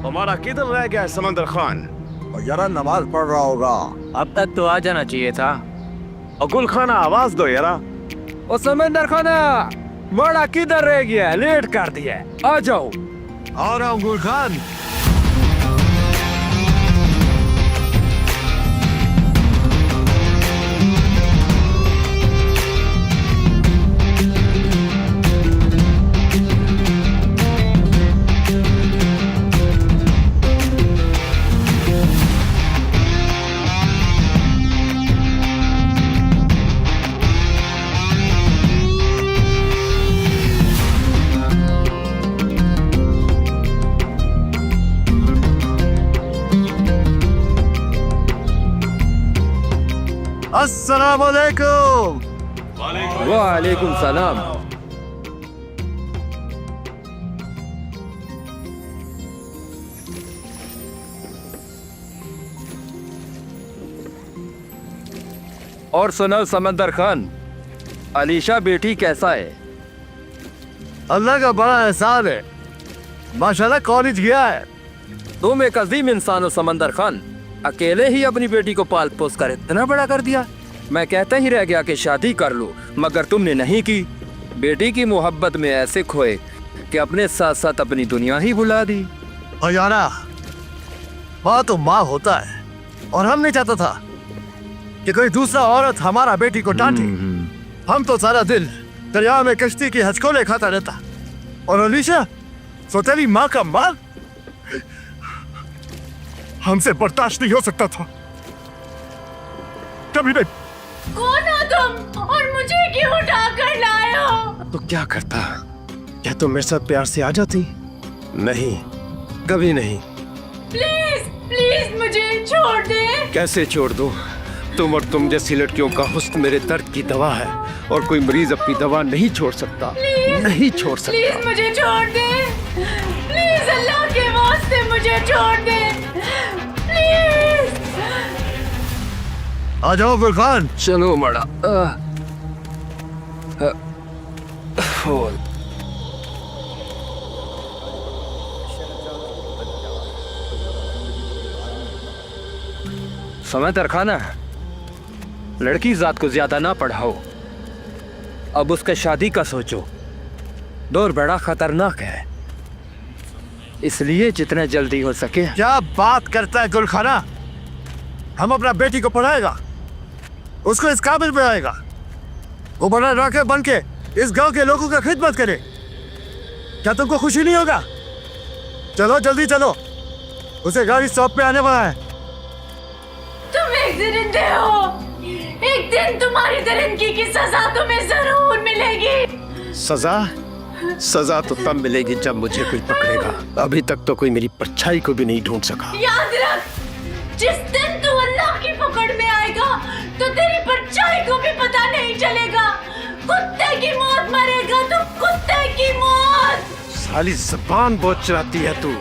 हमारा किधर रह गया है समंदर खान? और यारा नमाज पढ़ रहा होगा। अब तक तो आ जाना चाहिए था। और गुल खाना आवाज दो यारा। ओ समंदर खाना, बड़ा किधर रह गया है? लेट कर दिया है, आ जाओ। आ रहा हूँ गुल खान। अस्सलाम वालेकुम। वालेकुम सलाम। और सुनो समंदर खान, अलीशा बेटी कैसा है? अल्लाह का बड़ा एहसान है, माशाल्लाह कॉलेज गया है। तुम एक अजीम इंसान हो समंदर खान, अकेले ही अपनी बेटी को पाल पोस कर इतना बड़ा कर दिया। मैं कहता ही रह गया कि शादी कर लो, मगर तुमने नहीं की। बेटी की मोहब्बत में ऐसे खोए कि अपने साथ साथ अपनी दुनिया ही भुला दी। और यारा, माँ तो माँ होता है, और हम नहीं चाहता था कि कोई दूसरा औरत हमारा बेटी को डांटे। हम तो सारा दिन दरिया में कश्ती की हचकोले खाता रहता। और अलीशा, सो तेरी माँ का माल हमसे बर्दाश्त नहीं हो सकता था, कभी नहीं। कौन हो तुम और मुझे क्यों उठा कर लाए हो? तो क्या करता? क्या तुम मेरे साथ प्यार से आ जाती? नहीं, कभी नहीं। प्लीज प्लीज मुझे छोड़ दे। कैसे छोड़ दूं? तुम और तुम जैसी लड़कियों का हुस्न मेरे दर्द की दवा है, और कोई मरीज अपनी दवा नहीं छोड़ सकता। नहीं छोड़ सकता। प्लीज मुझे छोड़ दे। प्लीज अल्लाह के वास्ते मुझे छोड़ दे। प्लीज। आ जाओ गुल खान। चलो मड़ा। समंदर खाना, लड़की जात को ज्यादा ना पढ़ाओ। अब उसके शादी का सोचो, दौर बड़ा खतरनाक है, इसलिए जितना जल्दी हो सके। क्या बात करता है गुल खाना? हम अपना बेटी को पढ़ाएगा, उसको इस काबिल बनाएगा, वो बड़ा राके बन के इस गांव के लोगों का खिदमत करे। क्या तुमको खुशी नहीं होगा? चलो जल्दी चलो, उसे गाड़ी स्टॉप पे आने वाला है। तुम एक दरिंदे हो, एक दिन तुम्हारी दरिंदगी की सजा तुम्हें जरूर मिलेगी। सजा? सजा तो तब मिलेगी जब मुझे कोई पकड़ेगा। अभी तक तो कोई मेरी परछाई को भी नहीं ढूंढ सका। याद रख, जिस दिन तू अल्लाह की पकड़ में आएगा तो तेरी परछाई को भी पता नहीं चलेगा। कुत्ते की मौत मरेगा तो कुत्ते की मौत। साली ज़बान बहुत चलाती है तू।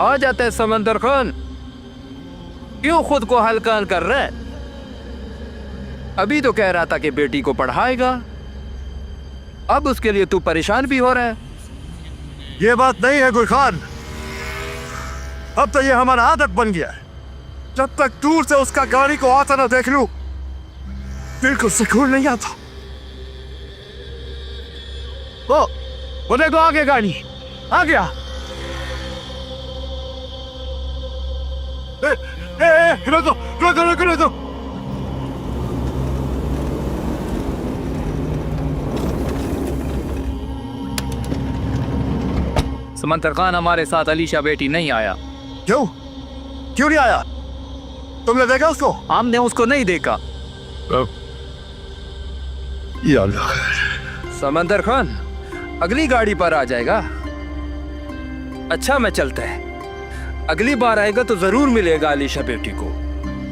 आ जाते हैं समंदर खान, क्यों खुद को हल्का कर रहे? अभी तो कह रहा था कि बेटी को पढ़ाएगा, अब उसके लिए तू परेशान भी हो रहा है। ये बात नहीं है गुल खान, अब तो ये हमारा आदत बन गया है। जब तक दूर से उसका गाड़ी को आता ना देख लूं, दिल को सुकून नहीं आता। वो देखो आगे गाड़ी आ गया। रोको रोको रोको रोको। समंदर खान हमारे साथ अलीशा बेटी नहीं आया। क्यों क्यों नहीं आया? तुमने देखा उसको? हमने उसको नहीं देखा। या अल्लाह। समंदर खान अगली गाड़ी पर आ जाएगा। अच्छा मैं चलता है, अगली बार आएगा तो जरूर मिलेगा अलीशा बेटी को।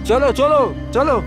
चलो चलो चलो।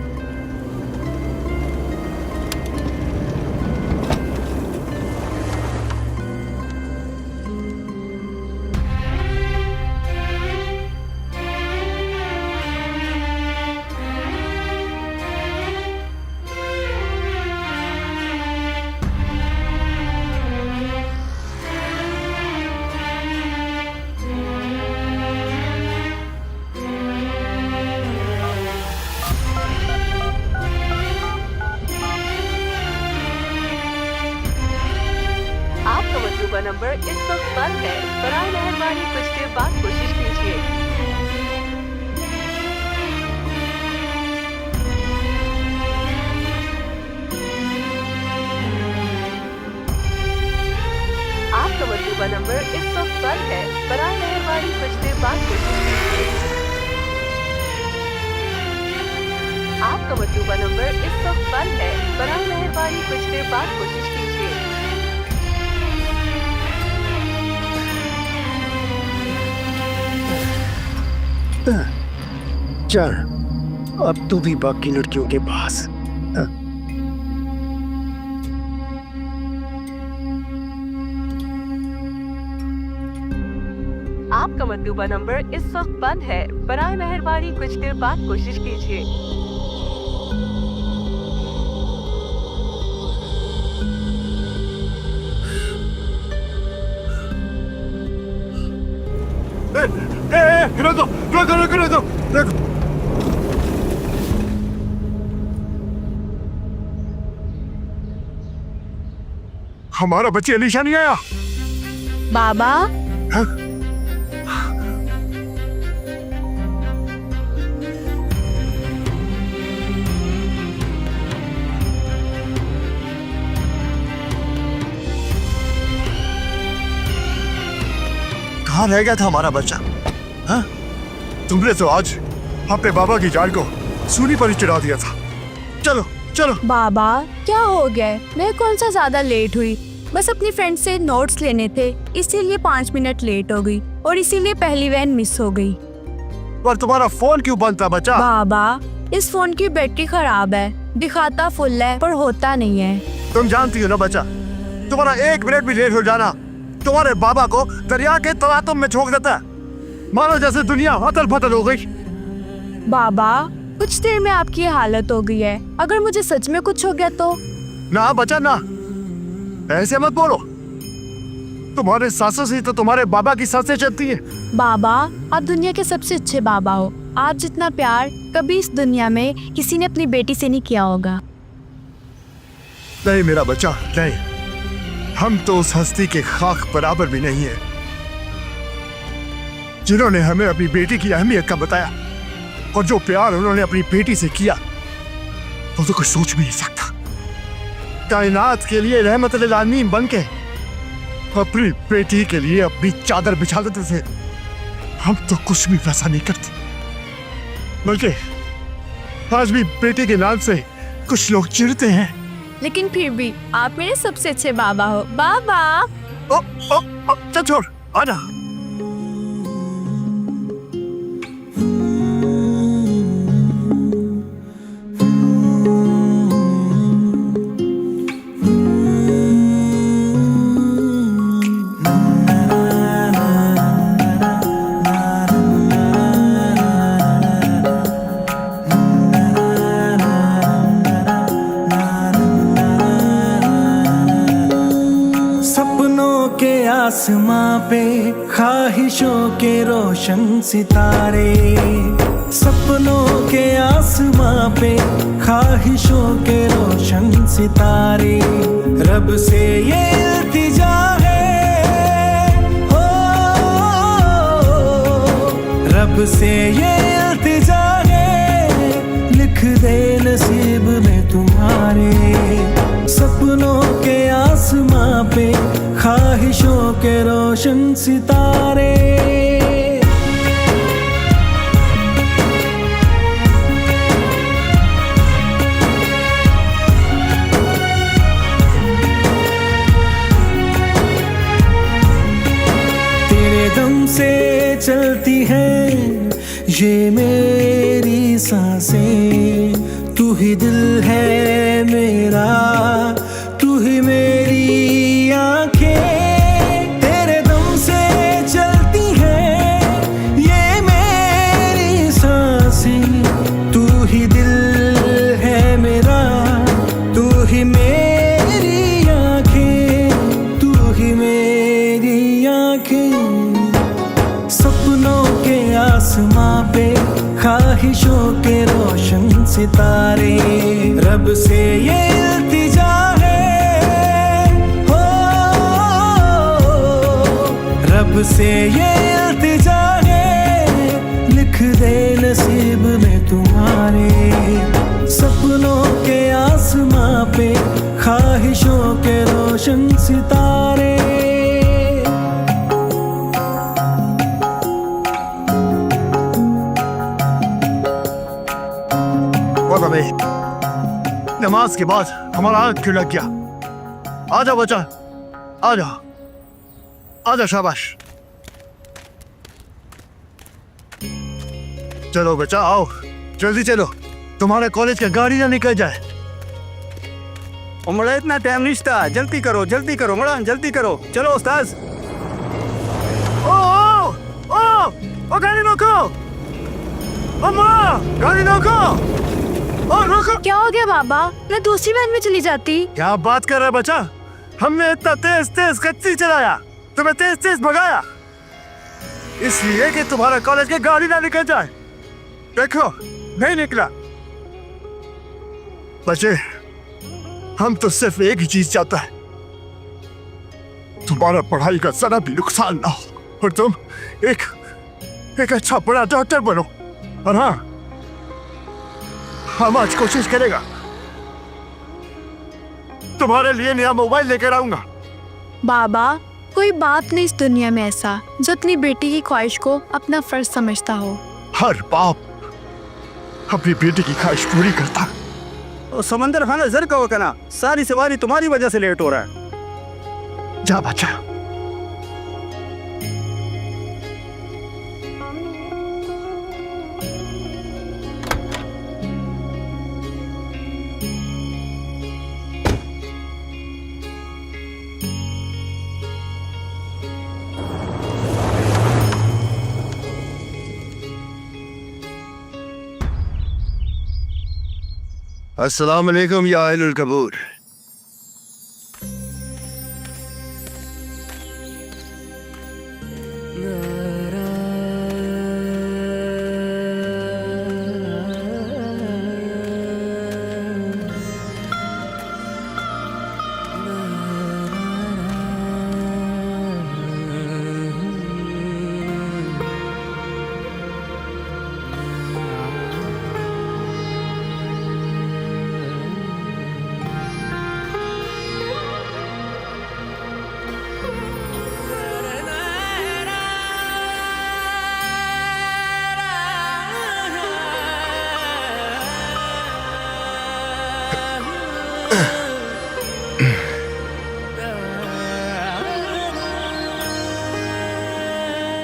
आपका मतलूबा नंबर इस वक्त बंद है। बराए मेहरबानी कुछ देर बाद कोशिश कीजिए। आपका मतलूबा नंबर इस वक्त बंद है। बराए मेहरबानी कुछ देर बाद कोशिश कीजिए। आपका मतलूबा नंबर इस वक्त बंद है। बराए मेहरबानी कुछ देर बाद कोशिश कीजिए। चल अब तू भी बाकी लड़कियों के पास। आपका मतलूबा नंबर इस वक्त बंद है। बराए मेहरबानी कुछ देर बाद कोशिश कीजिए। रोको। हमारा बच्ची अलीशा नहीं आया। बाबा हाँ? कहाँ रह गया था हमारा बच्चा? हाँ? तुमने तो आज अपने बाबा की जान को सूली पर ही चढ़ा दिया था। चलो चलो। बाबा क्या हो गया? मैं कौन सा ज्यादा लेट हुई? बस अपनी फ्रेंड से नोट्स लेने थे, इसीलिए 5 मिनट लेट हो गई और इसीलिए पहली वैन मिस हो गई। पर तुम्हारा फोन क्यों बंद था बच्चा? बाबा इस फोन की बैटरी खराब है, दिखाता फुल है पर होता नहीं है। तुम जानती हो ना बच्चा, तुम्हारा 1 मिनट भी लेट हो जाना तुम्हारे बाबा को दरिया के तलातुम में झोंक देता है। मानो जैसे दुनिया हतल फतल हो गई। बाबा कुछ देर में आपकी ये हालत हो गई है, अगर मुझे सच में कुछ हो गया तो? ना बच्चा ना, ऐसे मत बोलो। तुम्हारे सांसों से तो तुम्हारे बाबा की सांसें चलती है। बाबा आप दुनिया के सबसे अच्छे बाबा हो। आप जितना प्यार कभी इस दुनिया में किसी ने अपनी बेटी से नहीं किया होगा। नहीं मेरा बच्चा नहीं, हम तो उस हस्ती के खाक बराबर भी नहीं है जिन्होंने हमें अपनी बेटी की अहमियत का बताया, और जो प्यार उन्होंने अपनी बेटी से किया वो तो कुछ सोच भी नहीं सकता। कायनात के लिए रहमत लिल आलमीन बन के अपनी बेटी के लिए अपनी चादर बिछा देते थे। हम तो कुछ भी वैसा नहीं करते, बल्कि आज भी बेटी के नाम से कुछ लोग चिढ़ते हैं। लेकिन फिर भी आप मेरे सबसे अच्छे बाबा हो। बाबा ओ, ओ, ओ, चल छोड़, आजा। आसमां पे ख्वाहिशों के रोशन सितारे, सपनों के आसमां पे ख्वाहिशों के रोशन सितारे। रब से ये इल्तिजा है, हो रब से ये इल्तिजा है, लिख लिख दे नसीब में तुम्हारे। सपनों के आसमां पे ख्वाहिशों के रोशन सितारे। तेरे दम से चलती हैं ये मेरी सांसें। तू ही दिल है मेरा, तू ही मेरी आंखें। तेरे दम से चलती हैं ये मेरी सांसें। तू ही दिल है मेरा, तू ही मेरी आंखें, तू ही मेरी आंखें। सपनों के आसमां पे ख्वाहिशों के रोशन सितारे। रब से ये इल्तिजा है, हो रब से ये इल्तिजा है। लिख दे नसीब में तुम्हारे। सपनों के आसमां पे ख्वाहिशों के रोशन सितारे। नमाज के बाद हमारा आग क्यों लग गया? आजा बच्चा, आजा आजा, शाबाश। चलो बच्चा आओ, जल्दी चलो, तुम्हारे कॉलेज का गाड़ी ना निकल जाए। उमड़ा इतना टाइम नहीं था, जल्दी करो उमड़ा, जल्दी करो। चलो उस्ताद। ओ गाड़ी रोको, अम्मा गाड़ी रोको, और रोको। क्या हो गया बाबा? मैं दूसरी वैन में चली जाती। क्या बात कर रहा है बच्चा? हमने इतना तेज तेज कच्ची चलाया, तुम्हें तेज तेज भगाया, इसलिए कि तुम्हारा कॉलेज की गाड़ी ना निकल जाए। देखो नहीं निकला। बच्चे, हम तो सिर्फ एक ही चीज चाहता है, तुम्हारा पढ़ाई का जरा भी नुकसान ना हो और तुम एक अच्छा बड़ा डॉक्टर बनो। और हाँ, हम आज कोशिश करेगा तुम्हारे लिए नया मोबाइल लेकर आऊंगा। बाबा, कोई बात नहीं इस दुनिया में ऐसा जो अपनी बेटी की ख्वाहिश को अपना फर्ज समझता हो। हर बाप अपनी बेटी की ख्वाहिश पूरी करता। समंदर खाना जर कहो कना, सारी सवारी तुम्हारी वजह से लेट हो रहा है। जा बच्चा। अस्सलाम वालेकुम या अहलुल कबूर।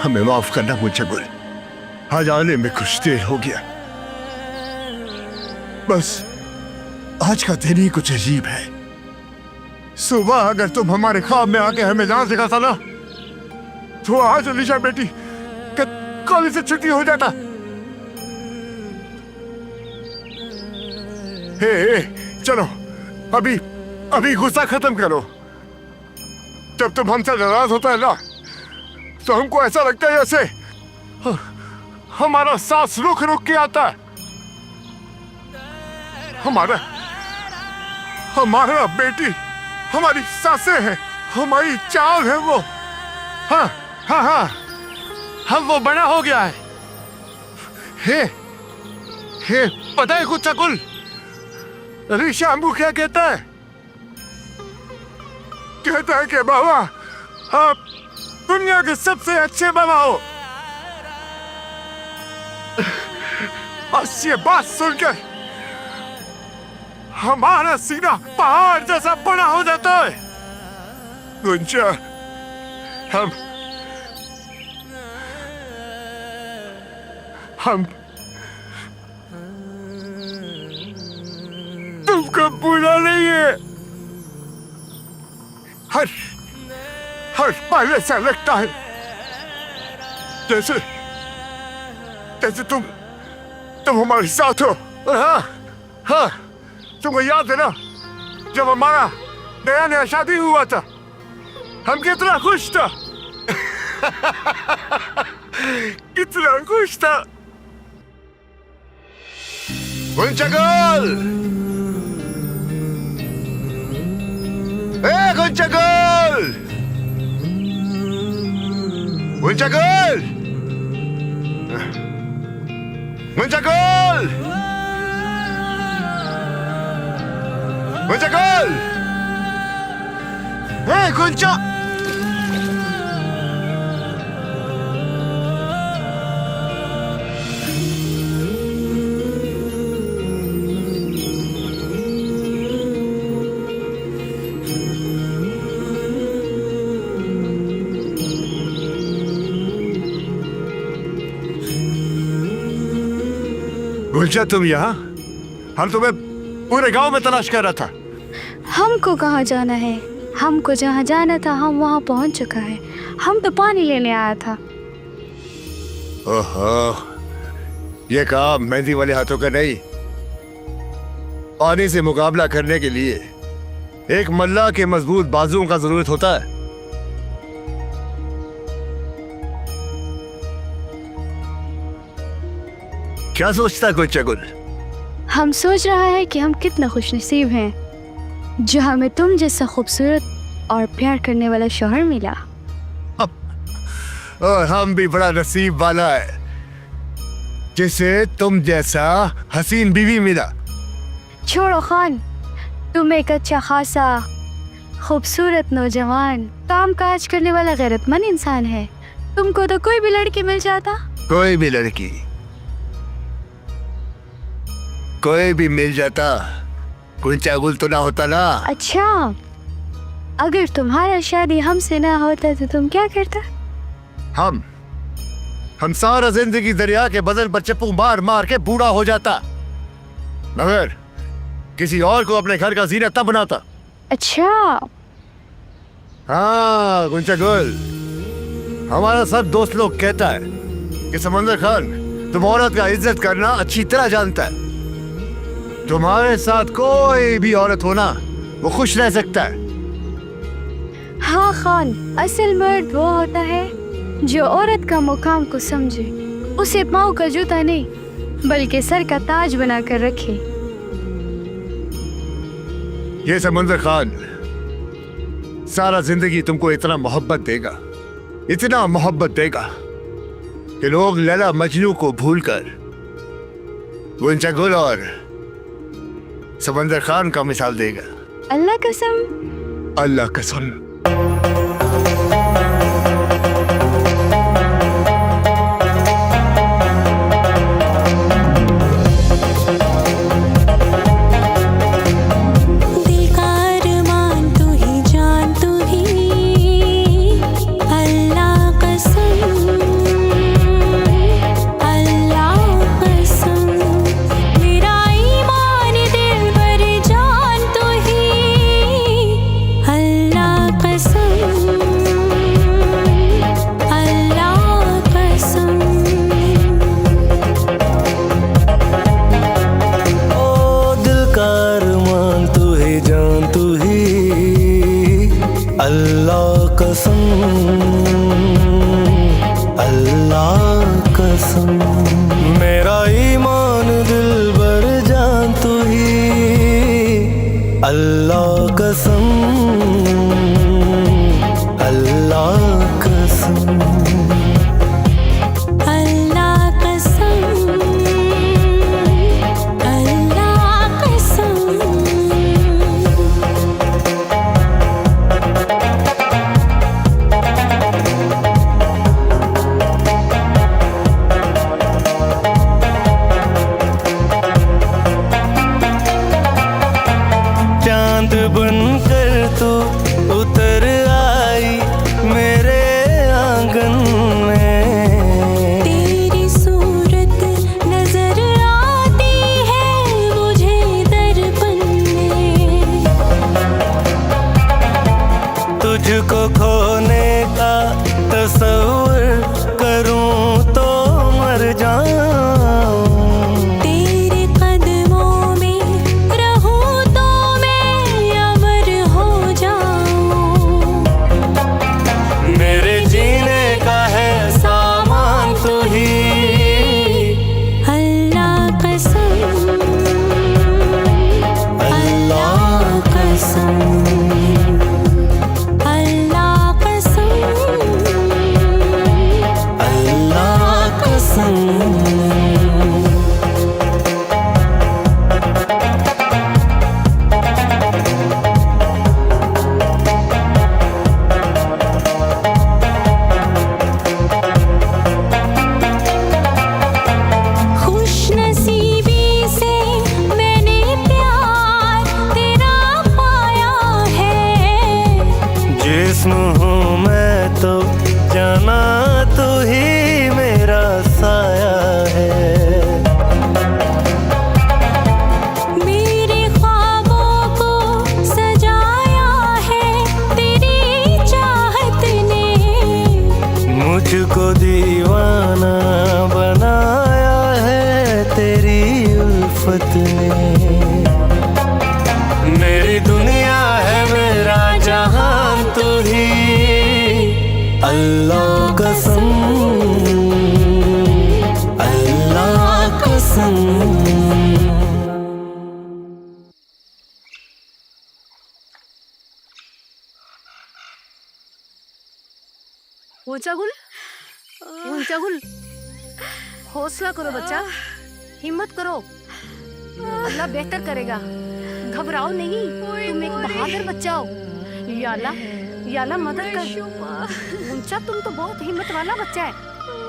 हमें माफ करना मुझे आज आने में कुछ देर हो गया। बस आज का दिन ही कुछ अजीब है। सुबह अगर तुम हमारे ख्वाब में आके हमें जहां सिखाता ना, तो आज अलीशा बेटी कॉलेज से छुट्टी हो जाता। हे, चलो अभी गुस्सा खत्म करो। जब तुम हमसे नाराज होता है ना, तो हमको ऐसा लगता है जैसे हमारा सांस रुक रुक के आता है। हमारा बेटी हमारी सांसें हैं, हमारी चाल है वो। हाँ, हम वो बड़ा हो गया है। हे पता है कुछ कुल ऋषि अम्बू क्या कहता है? कहता है कि बाबा आप दुनिया के सबसे अच्छे बाबा हो। बस ये बात सुनकर हमारा सीना पहाड़ जैसा बड़ा हो जाता है। गुंजा, हम तुमको बुरा नहीं है। हर पल ऐसा लगता है जैसे तुम हमारे साथ हो। और हाँ, तुमको याद है ना जब हमारा नया शादी हुआ था, हम कितना खुश था। कितना खुश था। गुंचगल, गुंचगल, गुंचगल, गुंचगल, गुंचगल, गुंचा। गुलजा, तुम यहाँ? हम तुम्हें पूरे गांव में तलाश कर रहा था। हमको कहाँ जाना है? हमको जहाँ जाना था हम वहाँ पहुँच चुका है। हम तो पानी लेने आया था। ओहो, ये काम मेहंदी वाले हाथों का नहीं। पानी से मुकाबला करने के लिए एक मल्लाह के मजबूत बाजुओं का जरूरत होता है। क्या सोचता है गुल? हम सोच रहा है कि हम कितना खुशनसीब हैं जो हमें तुम जैसा खूबसूरत और प्यार करने वाला शौहर मिला। और हम भी बड़ा नसीब वाला है जिसे तुम जैसा हसीन बीवी मिला। छोड़ो खान, तुम एक अच्छा खासा खूबसूरत नौजवान काम काज करने वाला गैरतमंद इंसान है। तुमको तो कोई भी लड़की मिल जाता। कोई भी लड़की, कोई भी मिल जाता, गुंचा गुल तो ना होता ना। अच्छा, अगर तुम्हारा शादी हमसे ना होता तो तुम क्या करता? हम सारा जिंदगी दरिया के बदन पर चप्पू मार मार के बूढ़ा हो जाता, मगर किसी और को अपने घर का जीनत तब बनाता। अच्छा। हाँ गुंचा गुल, हमारा सब दोस्त लोग कहता है कि समंदर खान तुम औरत का इज्जत करना अच्छी तरह जानता है। तुम्हारे साथ कोई भी औरत हो ना, वो खुश रह सकता है। हाँ खान, असल मर्द वो होता है जो औरत का मुकाम को समझे, उसे पाँव का जूता नहीं बल्कि सर का ताज बना कर रखे। ये समंदर खान सारा जिंदगी तुमको इतना मोहब्बत देगा, इतना मोहब्बत देगा कि लोग लैला मजनू को भूलकर गुंचा गुल और समंदर खान का मिसाल देगा। अल्लाह कसम। अल्लाह कसम। कसम। उल्फत ने। मेरी दुनिया है मेरा जहां तू ही, अल्लाह कसम, अल्लाह कसम। गुल, हौसला करो बच्चा, हिम्मत करो, अल्लाह बेहतर करेगा, घबराओ नहीं, तुम एक बहादुर बच्चा हो। या अल्लाह मदद कर। ऊंचा तुम तो बहुत हिम्मत वाला बच्चा है,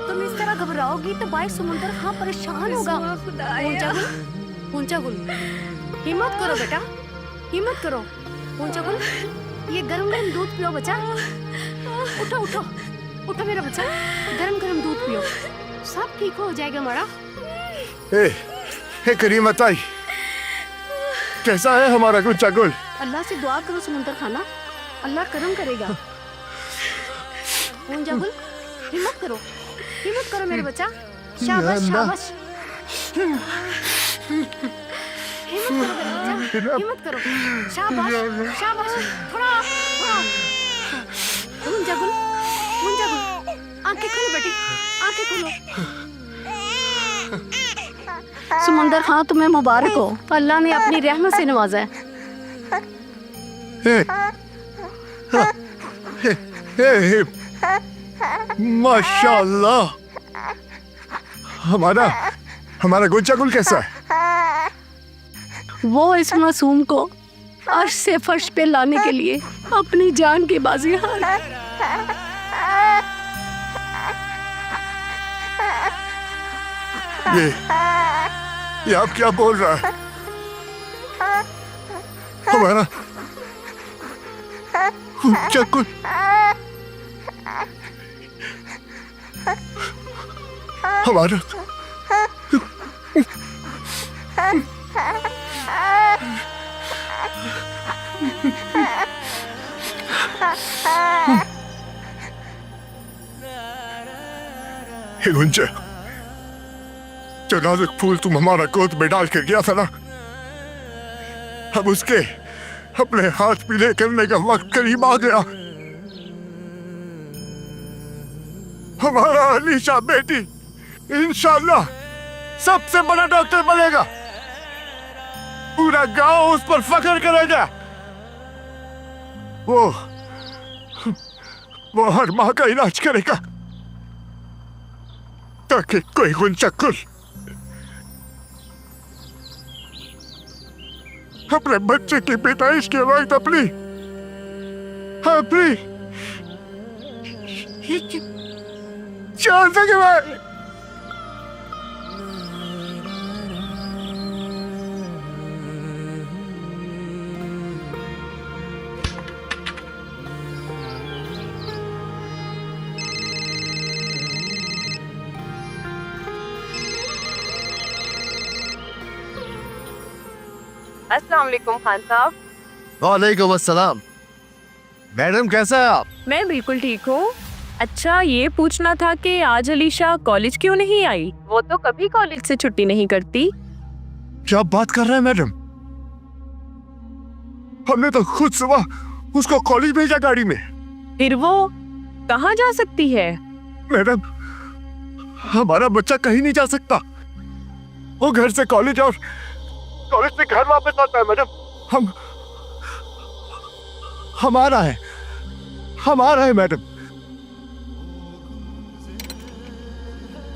तुम इस तरह घबराओगी तो भाई समुंदर हाँ परेशान होगा। ऊंचा गुल, हिम्मत करो बेटा, हिम्मत करो। ऊंचा गुल, ये गरम गरम दूध पियो बच्चा, उठो उठो उठो मेरा बच्चा, गरम गरम दूध पियो, सब ठीक हो जाएगा माड़ा। हे करीम ताई, कैसा है हमारा गुच्चा गुल? अल्लाह से दुआ करो समुंदर खाना, अल्लाह करम करेगा। ऊंचा गुल, हिम्मत करो मेरे बच्चा, शाबाश शाबाश, हिम्मत करो, शाबाश शाबाश, थोड़ा ऊंचा गुल, आंखें खोलो बेटी, आंखें खोलो। समुंदर खां तुम्हें मुबारक हो, अल्लाह ने अपनी रहमत से नवाजा है। माशाल्लाह, हमारा गुच्चा गुल कैसा है? वो इस मासूम को अर्श से फर्श पे लाने के लिए अपनी जान की बाजी हार। ये आप क्या बोल रहा है? हमारा गुच्चा गुल, हमारा गुंजा, जो नाजुक फूल तुम हमारा गोद में डाल कर गया था ना, अब उसके अपने हाथ पीले करने का वक्त करीब आ गया। हमारा अलीशा बेटी इंशाल्लाह सबसे बड़ा डॉक्टर बनेगा, पूरा गांव उस पर फख्र करेगा। वो हर माँ का इलाज करेगा ताकि कोई गुंजा गुल अपने बच्चे की पैदाइश के वक्त अपनी जान सके भाई। अस्सलाम वालेकुम खान साहब। वालेकुम अस्सलाम। मैडम कैसा है आप? मैं बिल्कुल ठीक हूँ। अच्छा, ये पूछना था कि आज अलीशा कॉलेज क्यों नहीं आई? वो तो कभी कॉलेज से छुट्टी नहीं करती। क्या बात कर रहे हैं मैडम? हमने तो खुद सुबह उसको कॉलेज भेजा गाड़ी में। फिर वो कहाँ जा सकती है? मैडम, हमारा बच्चा कहीं नहीं जा सकता, वो घर से कॉलेज और कॉलेज से घर वापस आता है मैडम। हमारा है मैडम।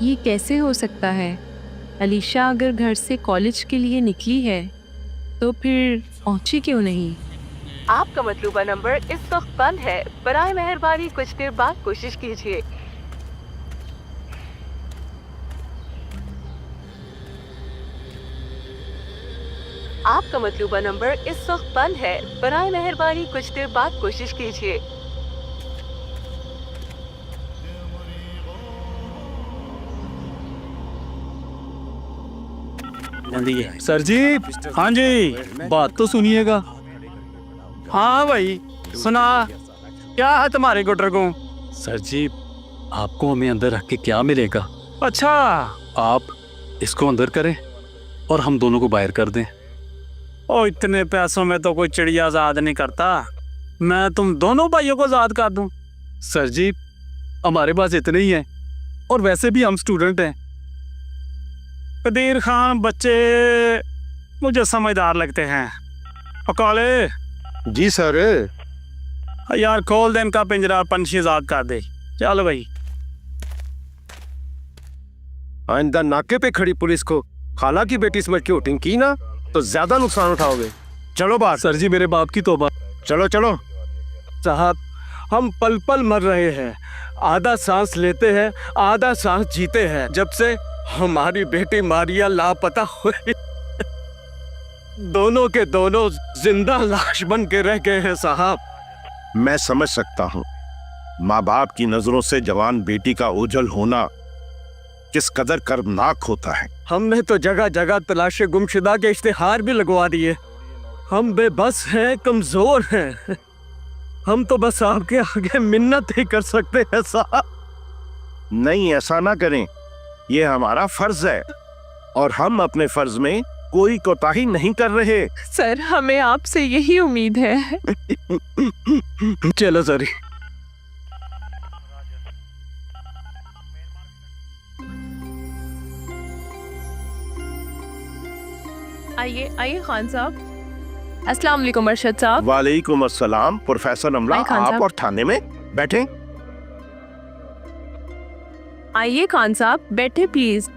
ये कैसे हो सकता है? अलीशा अगर घर से कॉलेज के लिए निकली है तो फिर पहुंची क्यों नहीं? आपका मतलूबा नंबर इस वक्त बंद है, बराए मेहरबानी कुछ देर बाद कोशिश कीजिए। आपका मतलूबा नंबर इस वक्त बंद है, बराए मेहरबानी कुछ देर बाद कोशिश कीजिए। सर जी, हाँ जी, बात तो सुनिएगा। हाँ भाई, सुना, क्या है तुम्हारे गुटर को? सर जी, आपको हमें अंदर रख के क्या मिलेगा? अच्छा, आप इसको अंदर करें, और हम दोनों को बाहर कर दें। ओ इतने पैसों में तो कोई चिड़िया आजाद नहीं करता। मैं तुम दोनों भाइयों को आजाद कर दूं। सर जी हमारे पास इतने ही हैं और वैसे भी हम स्टूडेंट हैं। कदीर खान बच्चे मुझे समझदार लगते हैं। और काले जी सर। यार खोल दे इनका पिंजरा, पंछी आजाद कर दे। चलो भाई। आइंदा नाके पे खड़ी पुलिस को खाला की बेटी समझ के वोटिंग की ना तो ज्यादा नुकसान उठाओगे। चलो बाहर। सर जी मेरे बाप की तौबा। चलो चलो। साहब हम पल पल मर रहे हैं, आधा सांस लेते हैं आधा सांस जीते हैं जब से हमारी बेटी मारिया लापता हुई। दोनों के दोनों जिंदा लाश बन के रह गए हैं साहब। मैं समझ सकता हूँ माँ बाप की नजरों से जवान बेटी का ओझल होना किस कदर कर्मनाक होता है। हमने तो जगह जगह तलाशे गुमशुदा के इश्तिहार भी लगवा दिए। हम बेबस हैं, कमजोर हैं। हम तो बस आपके आगे मिन्नत ही कर सकते हैं साहब। नहीं ऐसा ना करें, ये हमारा फर्ज है और हम अपने फर्ज में कोई कोताही नहीं कर रहे। सर हमें आपसे यही उम्मीद है। चलो सर। आइए आइए खान साहब। अस्सलाम वालेकुम अरशद साहब। वालेकुम अस्सलाम। प्रोफेसर रमला आइए खान आप साहब। और थाने में बैठे। आइए खान साहब बैठे प्लीज।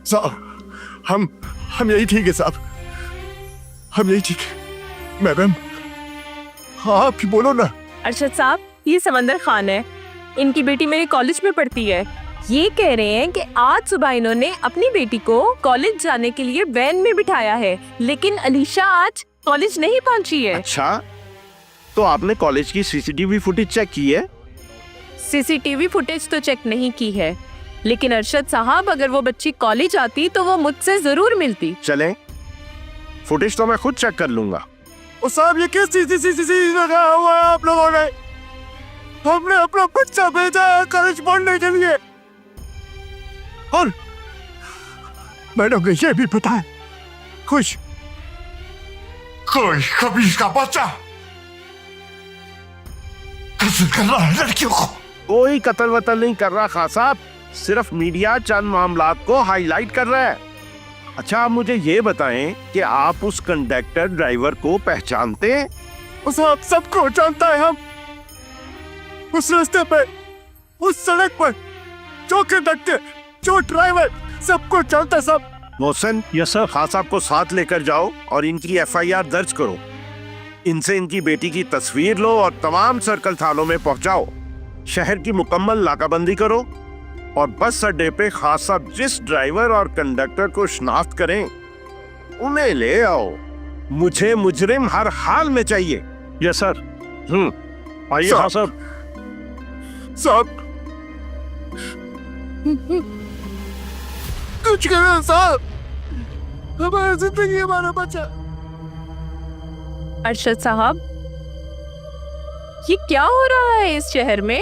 साहब हम यही ठीक है साहब, हम यही ठीक है। मैडम हाँ आप ही बोलो ना। अरशद साहब ये समंदर खान है, इनकी बेटी मेरे कॉलेज में पढ़ती है। ये कह रहे हैं कि आज सुबह इन्होंने अपनी बेटी को कॉलेज जाने के लिए वैन में बिठाया है, लेकिन अलीशा आज कॉलेज नहीं पहुंची है। अच्छा तो आपने कॉलेज की सीसीटीवी फुटेज चेक की है? सीसीटीवी फुटेज तो चेक नहीं की है, लेकिन अरशद साहब अगर वो बच्ची कॉलेज आती तो वो मुझसे जरूर मिलती। चलें, फुटेज तो मैं खुद चेक कर लूंगा। और साहब ये किस चीज लगा हुआ है आप लोगों ने? हमने अपना बच्चा भेजा है कॉलेज पढ़ने के लिए और मैडम ने ये भी बताया कुछ कोई खबीज का बच्चा कत्ल कर रहा है लड़कियों को। कोई कत्ल वतल नहीं कर रहा खान साहब, सिर्फ मीडिया चंद मामलात को हाईलाइट कर रहा है। अच्छा आप मुझे ये बताएं कि आप उस कंडक्टर ड्राइवर को पहचानते हैं? उस आप सबको जानता है। हम उस रास्ते पे उस सड़क पर जो कंडक्टर जो ड्राइवर सबको जानता है सब। Mohsin yes sir. खान साहब को साथ लेकर जाओ और इनकी एफआईआर दर्ज करो। इनसे इनकी बेटी की तस्वीर लो और तमाम सर्कल थानों में पहुंचाओ। शहर की मुकम्मल नाकाबंदी करो और बस अड्डे पे खान साहब जिस ड्राइवर और कंडक्टर को शिनाख्त करें उन्हें ले आओ। मुझे मुजरिम हर हाल में चाहिए। Yes sir. आइए खान साहब। साहब कुछ करो साहब, हमारी जिंदगी हमारा बच्चा। अरशद साहब ये क्या हो रहा है इस शहर में?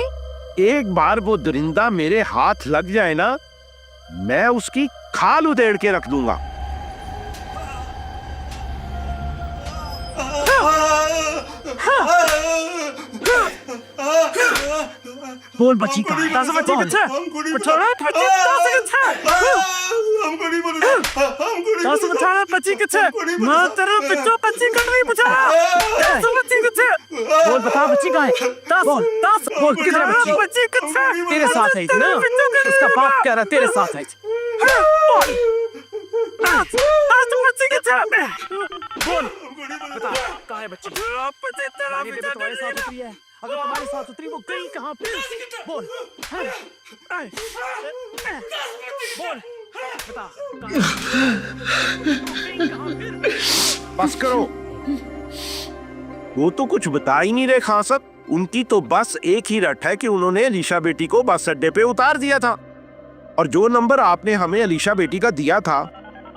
एक बार वो दरिंदा मेरे हाथ लग जाए ना, मैं उसकी खाल उधेड़ के रख दूंगा। बोल बच्ची का ताजा बच्ची कितना पछोड़ा बच्ची ताजा बच्चा बच्ची कितना मैं तेरे पिछो बच्ची कर रही पछोड़ा ताजा बच्ची कितना बोल बता बच्ची कहाँ है? बोल किधर है बच्ची कितना? तेरे साथ है ना, उसका बाप कह रहा तेरे साथ है। ताजा बच्ची कितना बोल बता कहाँ है बच्ची? बच्ची तेरा बेटा तुम्हारे साथ उतरी है, अगर तुम्हारे साथ उतरी वो गई कहाँ पे? बोल बोल बता बस करो, वो तो कुछ बता ही नहीं रहे खान साहब। उनकी तो बस एक ही रट है कि उन्होंने अलीशा बेटी को बस अड्डे पे उतार दिया था और जो नंबर आपने हमें अलीशा बेटी का दिया था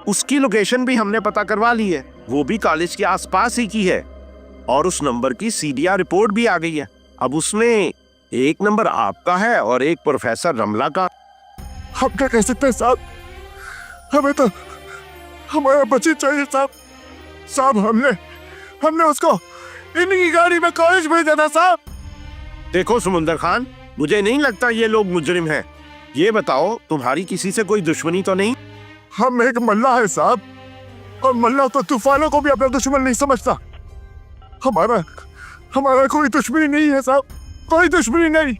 उसकी लोकेशन भी हमने पता करवा ली है, वो भी कॉलेज के आसपास ही की है और उस नंबर की सीडीआर रिपोर्ट भी आ गई है। अब उसमें एक नंबर आपका है और एक प्रोफेसर रमला का। हम क्या कह सकते हैं साहब, हमें तो हमारा बच्ची चाहिए साहब। साहब हमने उसको इनकी गाड़ी में कॉलेज भेजा था साहब। देखो समुंदर खान, मुझे नहीं लगता ये लोग मुजरिम हैं। ये बताओ, तुम्हारी किसी से कोई दुश्मनी तो नहीं? हम एक मल्ला है साहब, और मल्ला तो तूफानों को भी अपना दुश्मन नहीं समझता। हमारा कोई दुश्मनी नहीं है साहब, कोई दुश्मनी नहीं।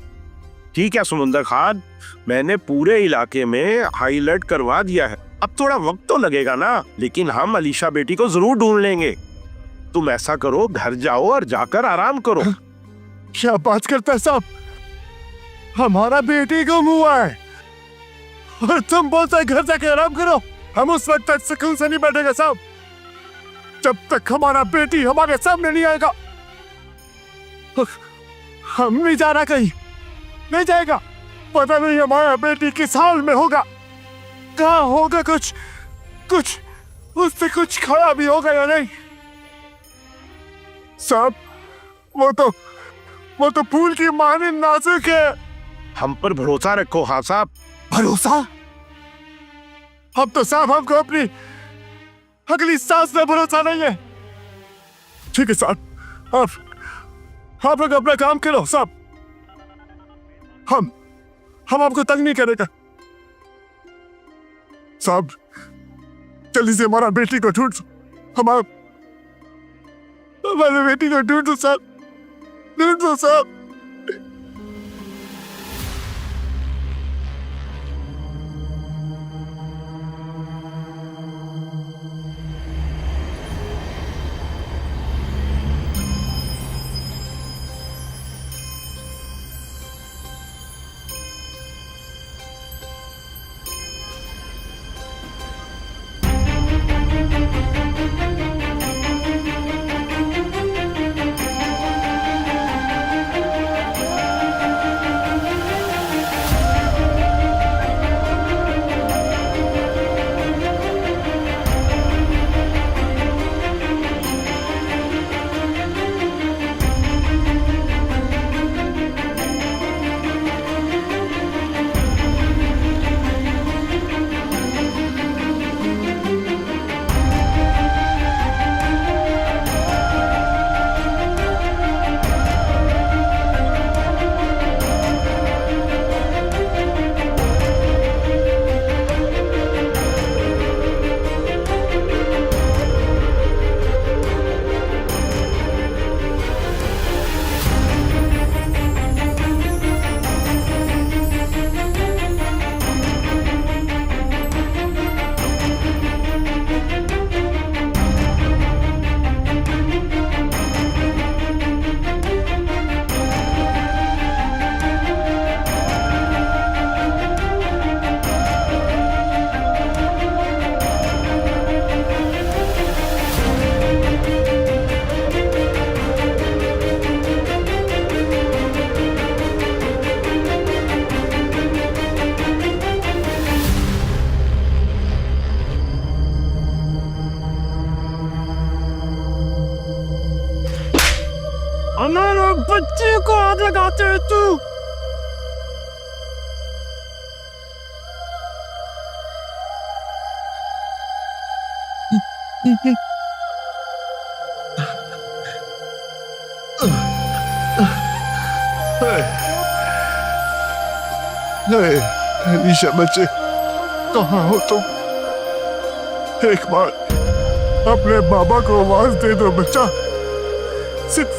ठीक है समुंदर खान, मैंने पूरे इलाके में हाई अलर्ट करवा दिया है। अब थोड़ा वक्त तो लगेगा ना, लेकिन हम अलीशा बेटी को जरूर ढूंढ लेंगे। तुम ऐसा करो, घर जाओ और जाकर आराम करो। क्या बात करता है साहब, हमारा बेटी गुम हुआ है और तुम बोलते है घर जाके आराम करो। हम उस वक्त तक सुकून से नहीं बैठेंगे साहब जब तक हमारा बेटी हमारे सामने नहीं आएगा। हम नहीं जा रहा, कहीं नहीं जाएगा। पता नहीं हमारा बेटी किस हाल में होगा, कहाँ होगा, कुछ उससे कुछ खाया भी होगा या नहीं। साहब वो तो फूल की माने नाजुक है। हम पर भरोसा रखो। हाँ साहब। भरोसा? अब तो साहब हमको अपनी अगली सांस में भरोसा नहीं है। ठीक है साहब, आप लोग अपना काम करो साहब, हम आपको तंग नहीं करेगा साहब। जल्दी से हमारा बेटी को ढूंढ, हमारे बेटी को ढूंढ दो साहब, ढूंढ दो साहब। हमारे बच्चे को हाथ लगाते है तू। अलीशा बच्चे, कहाँ हो तुम? एक बार अपने बाबा को आवाज दे दो बच्चा, सिर्फ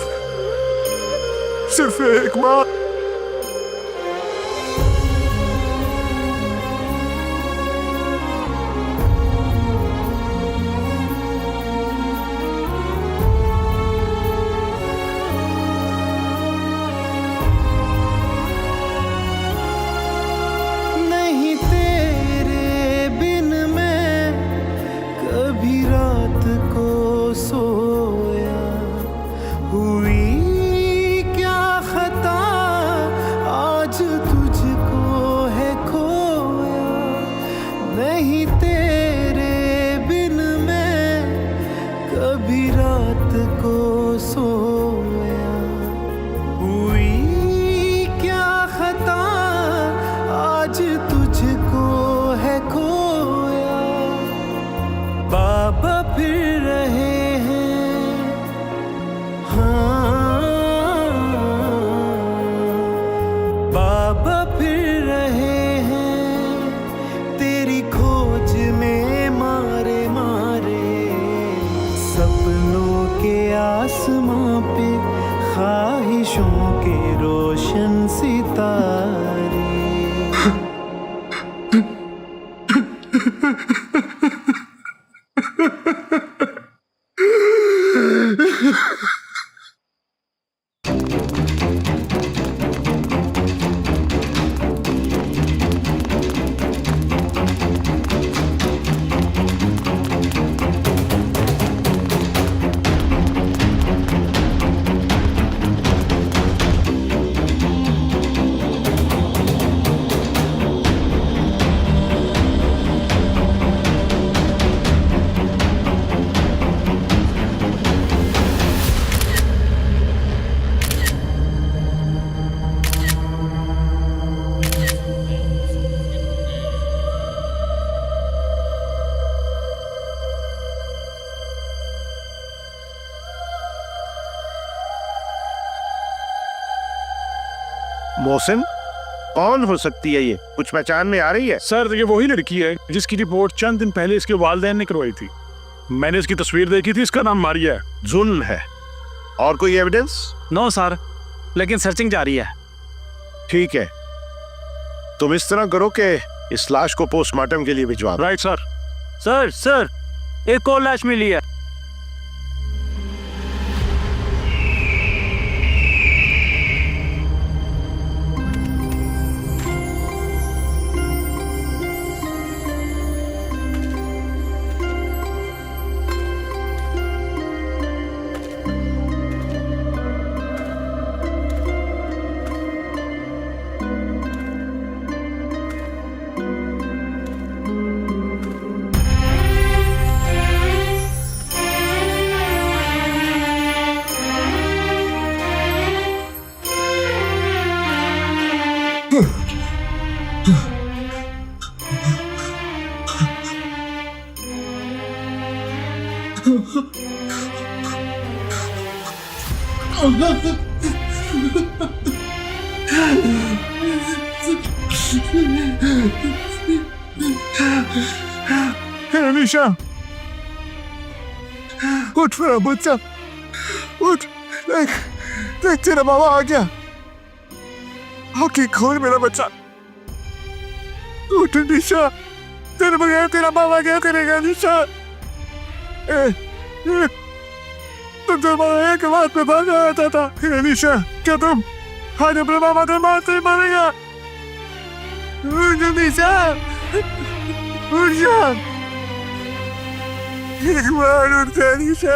एक बार। नहीं तेरे बिन मैं कभी रात को सोया, हुई क्या खता आसमां पे ख्वाहिशों के रोशन सितारे। मोहसिन, कौन हो सकती है ये? कुछ पहचान में आ रही है? सर ये वही लड़की है जिसकी रिपोर्ट चंद दिन पहले इसके वालिदैन ने करवाई थी। मैंने इसकी तस्वीर देखी थी, इसका नाम मारिया है। जुल्म है। और कोई एविडेंस? नो सर, लेकिन सर्चिंग जारी है। ठीक है, तुम इस तरह करो कि इस लाश को पोस्टमार्टम के लिए भिजवा दो। Right sir. सर एक और लाश मिली है। अलीशा, उठ मेरा बच्चा, उठ। देख देख, तेरा बाबा आ गया। आँखें खोल मेरा बच्चा, उठ अलीशा। तेरे बगैर तेरा बाबा क्या करेगा अलीशा? तुम तो बाबा एक बात पे भागा आता था अलीशा। क्या तुम आज अपने बाबा के मार से मारेगा? उठ अलीशा, उठ जा। एक बार उठ अलीशा,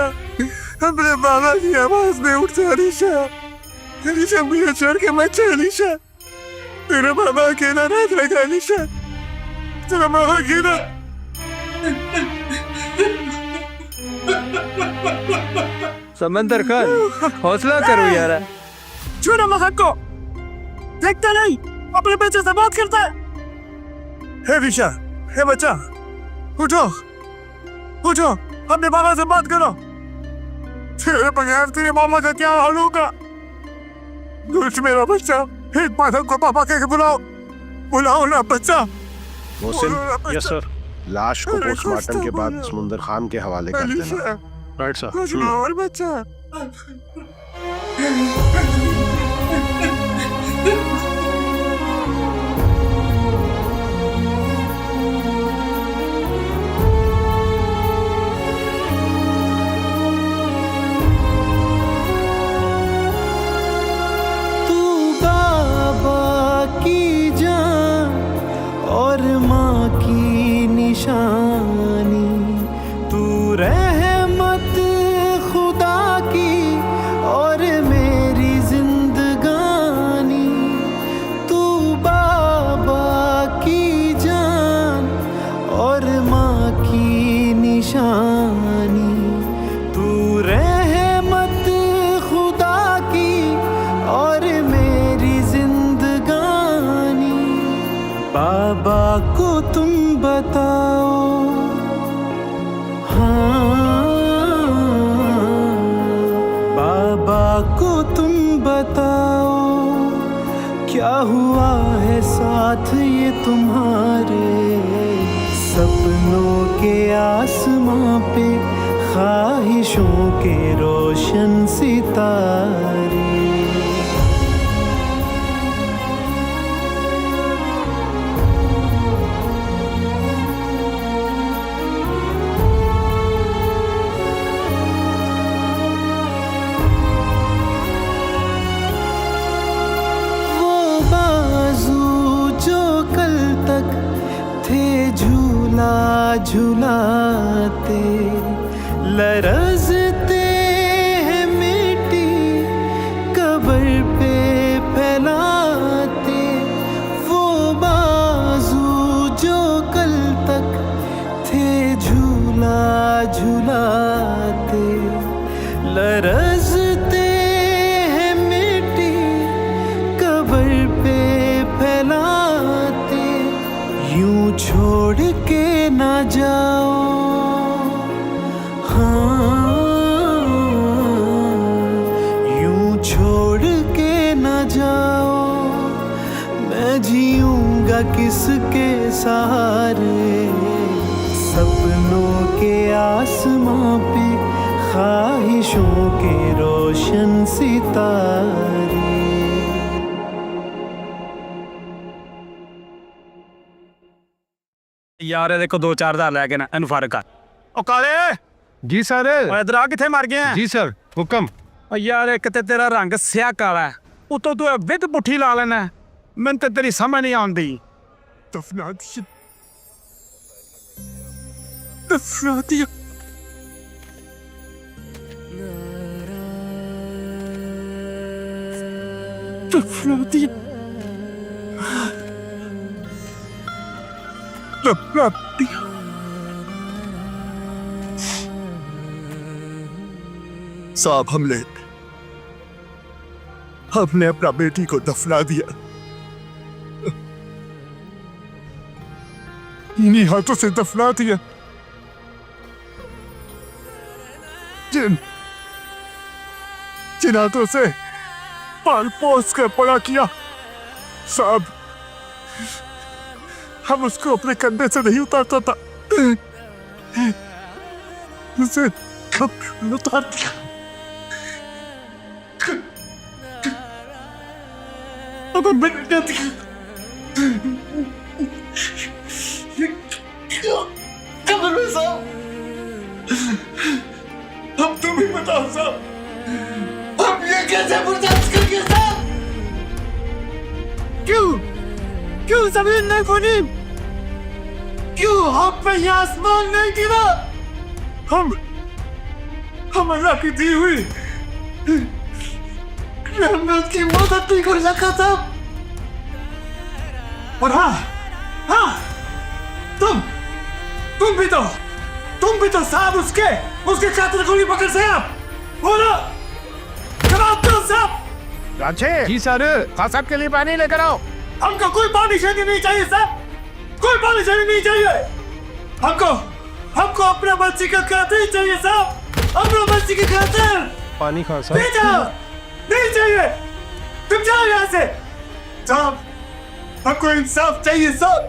अपने बाबा की आवाज में उठ अलीशा। अलीशा मुझे छोड़ के मत जा अलीशा। तेरा बाबा अकेला रह जाएगा अलीशा, तेरा बाबा अकेला। समंदर खान, हौसला करो यार। छोड़ो महक को, देखता नहीं अपने बच्चे से बात करता है। हे अलीशा, हे बच्चा, उठो उठो, अपने बाबा से बात करो। तेरे बगैर तेरे मामा का क्या हाल होगा? उठ मेरा बच्चा, एक बार को पापा कह के बुलाओ, बुलाओ ना बच्चा। Mohsin, yes sir. लाश को पोस्टमार्टम के बाद समुंदर खान के हवाले कर देना। Right sir. कुछ और बच्चा। तू बाबा की जान और माँ की निशानी, तू रहमत खुदा की और मेरी जिंदगानी। तू बाबा की जान और माँ की निशानी, तू रहमत खुदा की और मेरी जिंदगानी। बाबा को तुम बताओ, बाबा को तुम बताओ, क्या हुआ है साथ ये तुम्हारे? सपनों के आसमां पे ख्वाहिशों के रोशन सितारे। झुलाते लरजते हैं मिट्टी कब्र पे फैलाते, वो बाजू जो कल तक थे झूला झुलाते लरजते हैं मिट्टी कब्र पे फैलाते। यूं छोड़ के ना जाओ, हाँ यूं छोड़ के ना जाओ, मैं जीऊंगा किसके सहारे। सपनों के आसमां पे ख्वाहिशों के रोशन सितारे। यार देखो 2-4 हज़ार लैके ना इन फर्क कर। ओ काले जी सर। इधर आ किथे मर गया? जी सर हुक्म। ओ यार एक ते तेरा रंग स्या काला है, उतो तू विद पुठी ला लेना, मैं ते तेरी समझ नहीं आती। दफना दिया, दफना दिया। दफना दिया, दफना दिया। साहब हमने अपना बेटी को दफना दिया, इन्हीं हाथों से दफना दिया जिन हाथों से पाल पोस कर बड़ा किया। साहब हम उसको अपने कंधे से नहीं उतारता था, उसे उतार दिया। अगर मैंने क्या दिया, कमर में साहब, अब तुम ही बताओ साहब, हम ये कैसे बर्दाश्त करेंगे साहब? क्यों जमीन नहीं बनी? क्यों हम पे ये आसमान नहीं गिरा? हम अल्लाह की दी हुई रहमत की मदद नहीं कर सका था। और हाँ तुम भी तो साहब उसके कातिल गोली पकड़ से आप बोलो, जवाब दो साहब। रांचे जी सर, खान साहब के लिए पानी लेकर आओ। हमको कोई पानी शानी नहीं चाहिए साहब, कोई पानी शानी नहीं चाहिए। हमको अपने बच्ची का खातिर चाहिए साहब, अपने बच्ची के खातिर पानी। खान साहब नहीं चाहिए, तुम जाओ यहाँ से साहब। हमको इंसाफ चाहिए साहब,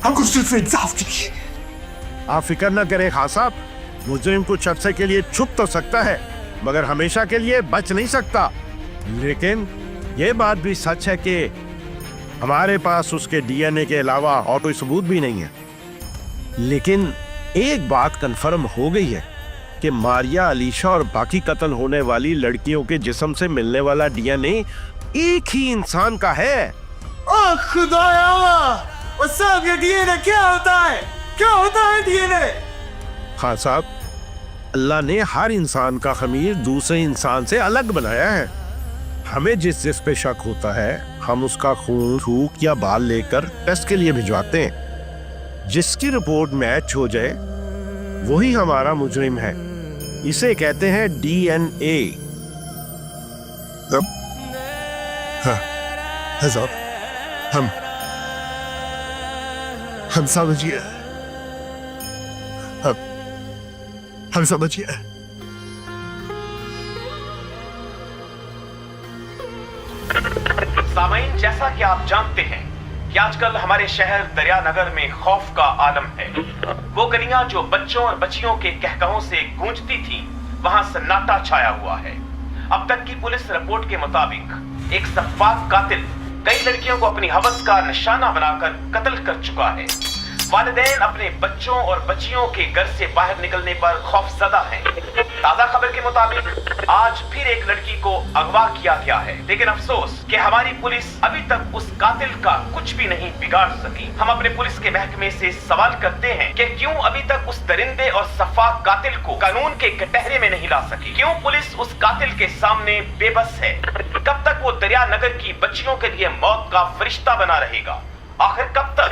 हमको सिर्फ इंसाफ चाहिए। आप फिक्र न करें खान साहब, मुजरिम कुछ अरसे के लिए छुप तो सकता है मगर हमेशा के लिए बच नहीं सकता। लेकिन ये बात भी सच है कि हमारे पास उसके डीएनए के अलावा और कोई सबूत भी नहीं है। लेकिन एक बात कंफर्म हो गई है कि मारिया, अलीशा और बाकी कत्ल होने वाली लड़कियों के जिस्म से मिलने वाला डीएनए एक ही इंसान का है। ओ खुदाया, वो सब ये डीएनए क्या होता है? क्या होता है डीएनए? खान साहब, अल्लाह ने हर इंसान का खमीर दूसरे इंसान से अलग बनाया है। हमें जिस पे शक होता है हम उसका खून, थूक या बाल लेकर टेस्ट के लिए भिजवाते हैं। जिसकी रिपोर्ट मैच हो जाए वही हमारा मुजरिम है। इसे कहते हैं डीएनए। हम समझिए, हम समझिए। सामाइन, जैसा कि आप जानते हैं कि आजकल हमारे शहर दरियानगर में खौफ का आलम है। वो गलियां जो बच्चों और बच्चियों के कहकहों से गूंजती थी, वहां सन्नाटा छाया हुआ है। अब तक की पुलिस रिपोर्ट के मुताबिक एक सफाक कातिल कई लड़कियों को अपनी हवस का निशाना बनाकर कत्ल कर चुका है। वालिदैन अपने बच्चों और बच्चियों के घर से बाहर निकलने पर खौफजदा हैं। ताजा खबर के मुताबिक आज फिर एक लड़की को अगवा किया गया है, लेकिन अफसोस कि हमारी पुलिस अभी तक उस कातिल का कुछ भी नहीं बिगाड़ सकी। हम अपने पुलिस के महकमे से सवाल करते हैं कि क्यों अभी तक उस दरिंदे और सफाक कातिल को कानून के कटहरे में नहीं ला सकी? क्यों पुलिस उस कातिल के सामने बेबस है? कब तक वो दरियानगर की बच्चियों के लिए मौत का फरिश्ता बना रहेगा? आखिर कब तक?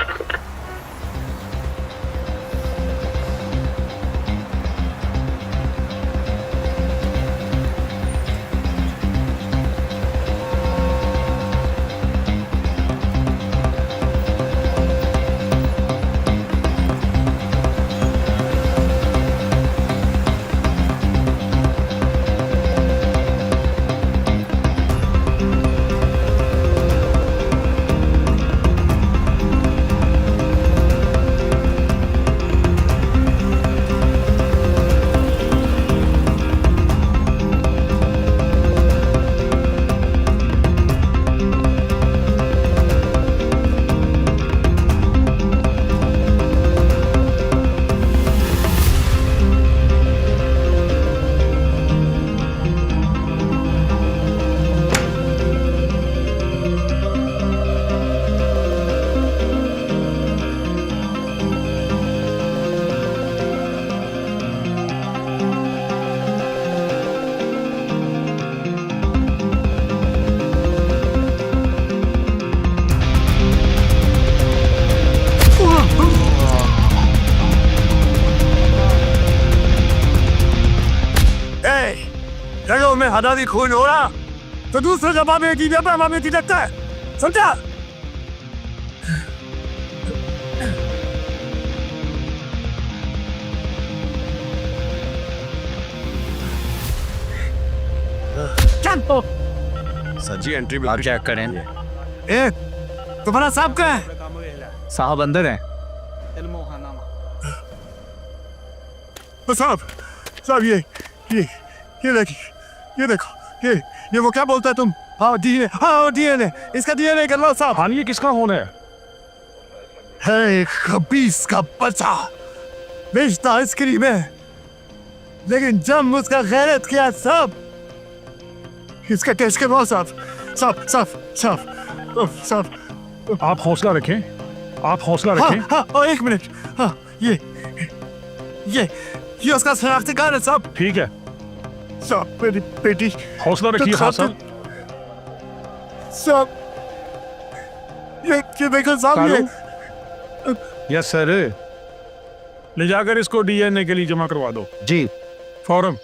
जगहों में हदारी खून हो रहा तो दूसरे जवाब में कीजिए पर हमें लगता है, समझा? सर जी एंट्री आप चेक करें। तुम्हारा साहब कहाँ है? साहब अंदर है। साहब साहब ये देखो ये वो क्या बोलता है तुम? हाँ डीएनए इसका डीएनए कर लो साहब। हाँ ये किसका होना है एक खबीस का बच्चा बेचता आइसक्रीम है, लेकिन जब उसका गैरत किया सब इसका टेस्ट के बहुत साफ। आप हौसला रखें, आप हौसला रखें। हाँ, एक मिनट। हाँ, ये उसका शनाख्ती कार्ड है साहब। ठीक है साहब, मेरी बेटी हौसला रखिए। हाँ साहब ये देखो साहब। यस सर, ले जाकर इसको डीएनए के लिए जमा करवा दो। जी फौरन।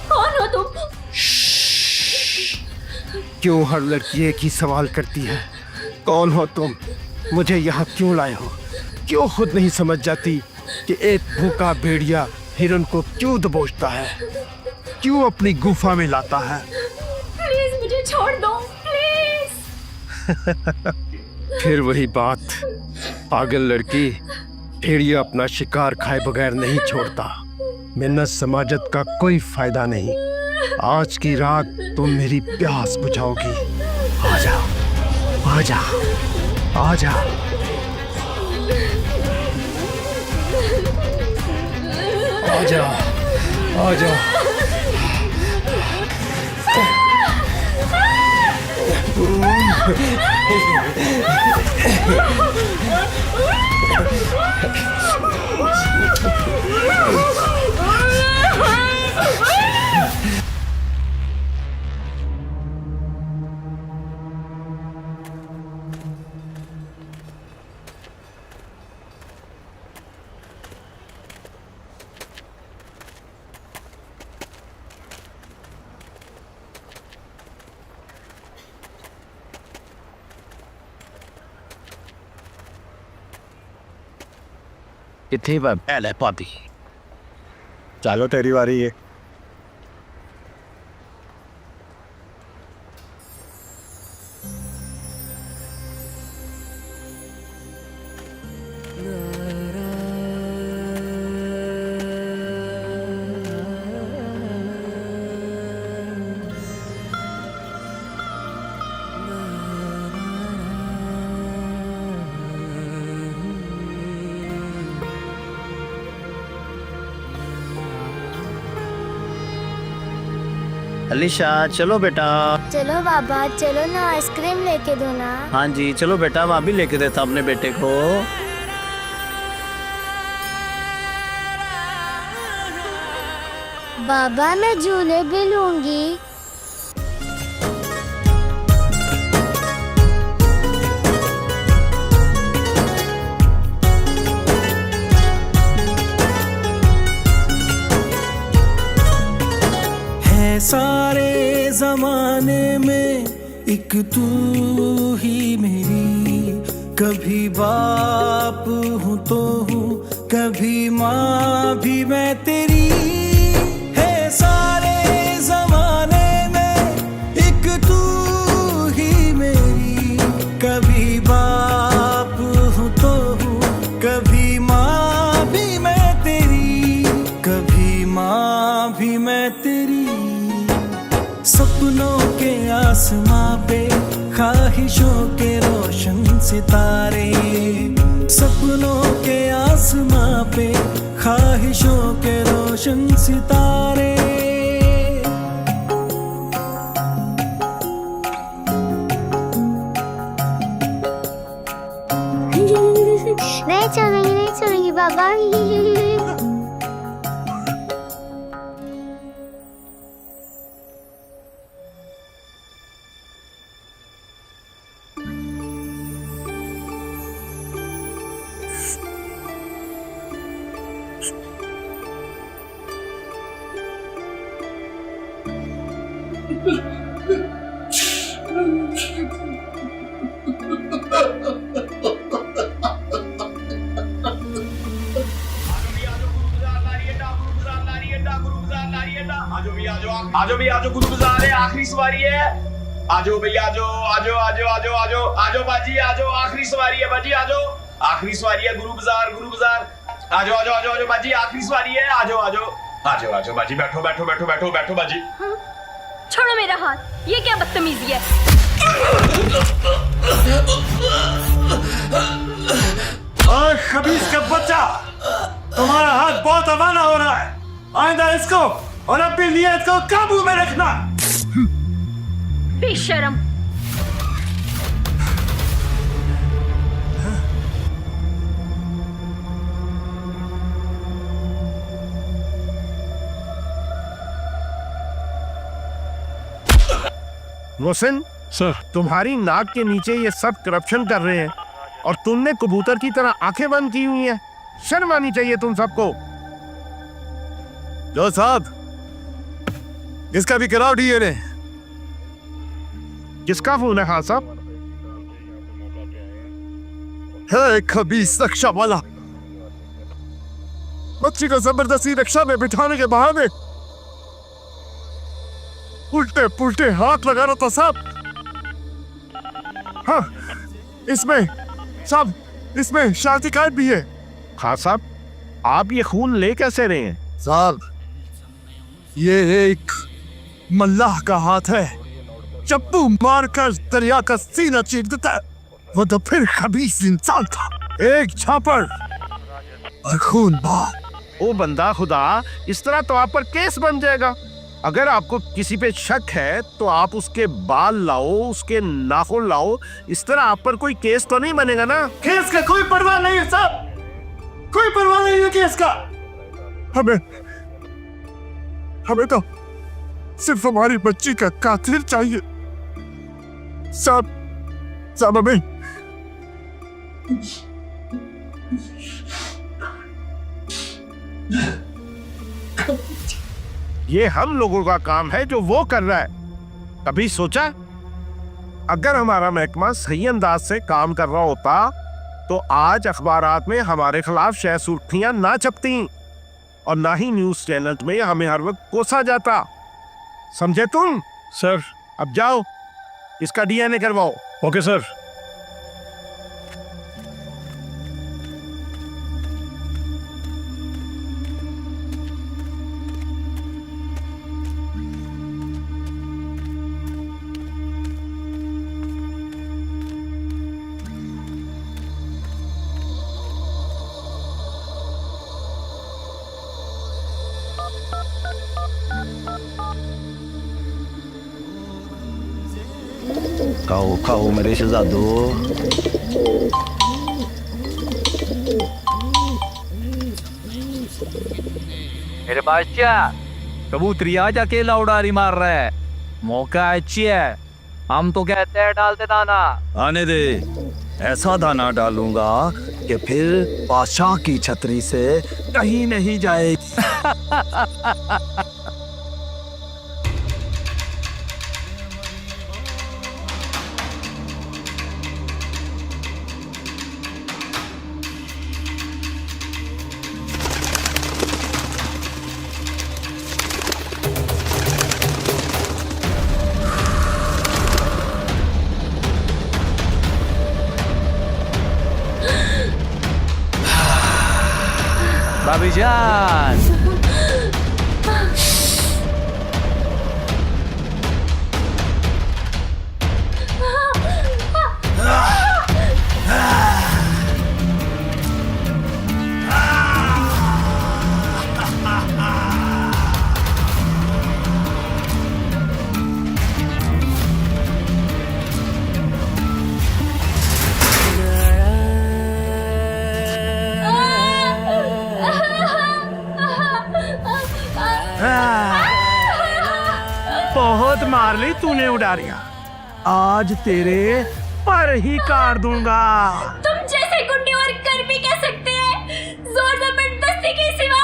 कौन हो तुम? क्यों हर लड़की एक ही सवाल करती है, कौन हो तुम? मुझे यहाँ क्यों लाए हो? क्यों खुद नहीं समझ जाती कि एक भूखा भेड़िया हिरन को क्यों दबोचता है, क्यों अपनी गुफा में लाता है? प्लीज मुझे छोड़ दो, प्लीज। फिर वही बात, पागल लड़की, भेड़िया अपना शिकार खाए बगैर नहीं छोड़ता। मिन्नत समाजत का कोई फायदा नहीं। आज की रात तुम मेरी प्यास बुझाओगी। आजा, आजा, आजा। आजा, आजा। कितनी बार है पापी? चलो तेरी बारी है। अलीशा चलो बेटा। चलो बाबा, चलो ना, आइसक्रीम लेके दो ना। हाँ जी चलो बेटा, मैं भी लेके देता अपने बेटे को। बाबा मैं झूले भी लूंगी। सारे जमाने में एक तू ही मेरी, कभी बाप हूँ तो हूँ, कभी माँ भी मैं तेरी। है सारे जमाने में एक तू ही मेरी, कभी बाप हूँ तो हूँ, कभी माँ भी मैं तेरी, कभी माँ भी मैं तेरी। सपनों के आसमां पे ख्वाहिशों के रोशन सितारे, सपनों के आसमां पे ख्वाहिशों के रोशन सितारे। नहीं चलेंगे, नहीं चलेंगे बाबा। आजो भी आजो, गुरु बाजार है, आखिरी सवारी है। आजो भैया आजो, आजो आजो आजो आजो आजो बाजी आजो, आखिरी सवारी है बाजी आजो, आखिरी सवारी है गुरु बाजार, गुरु बाजार। आजो आजो आजो आजो बाजी, आखिरी सवारी है। आजो आजो आजो आजो बाजी, बैठो बैठो बैठो बैठो बैठो बाजी। छोड़ो मेरा हाथ, ये क्या बदतमीजी है? और खबीस का बच्चा, तुम्हारा हाथ बहुत अवाना हो रहा है। आइंदा इसको और अपनी नियत को काबू में रखना। बेशरम। रोशन, सर तुम्हारी नाक के नीचे ये सब करप्शन कर रहे हैं और तुमने कबूतर की तरह आंखें बंद की हुई हैं। शर्म आनी चाहिए तुम सबको। जो साहब, इसका भी कराओ डीएनए। किसका फोन है खान साहब? है खबीस रक्षा वाला, बच्ची को जबरदस्ती रिक्शा में बिठाने के बहाने उल्टे पुल्टे हाथ लगा रहा था साहब। हाँ, इसमें शादी कार्ड भी है। खान साहब, आप ये खून ले कैसे रहे हैं? साहब, ये एक मल्लाह का हाथ है। चप्पू मारकर दरिया का सीना चीर देता है। वो तो फिर खबीस इंसान था। एक छापर और खून बहा। ओ बंदा खुदा, इस तरह तो आप पर केस बन जाएगा। अगर आपको किसी पे शक है तो आप उसके बाल लाओ, उसके नाखून लाओ। इस तरह आप पर कोई केस तो नहीं बनेगा ना? केस का कोई परवाह नहीं है साहब, कोई परवाह नहीं है केस का। हमें तो सिर्फ हमारी बच्ची का कातिल चाहिए साहब। हमें ये हम लोगों का काम है जो वो कर रहा है। कभी सोचा अगर हमारा महकमा सही अंदाज से काम कर रहा होता तो आज अखबारात में हमारे खिलाफ शह सुर्खियां ना छपती और ना ही न्यूज चैनल में हमें हर वक्त कोसा जाता। समझे तुम? सर। अब जाओ, इसका डीएनए करवाओ। Okay sir. खाओ खाओ मेरे शहजादो। मेरे बादशाह, कबूतरी आज अकेला उड़ारी मार रहा है। मौका अच्छी है, हम तो कहते हैं डाल दे दाना। आने दे, ऐसा दाना डालूंगा कि फिर बादशाह की छतरी से कहीं नहीं जाए। भाभी जान, बहुत मार ली तूने उडारिया, आज तेरे पर ही काट दूंगा। तुम जैसे गुंडे और कर भी कह सकते हैं, जोर जबरदस्ती के सिवा।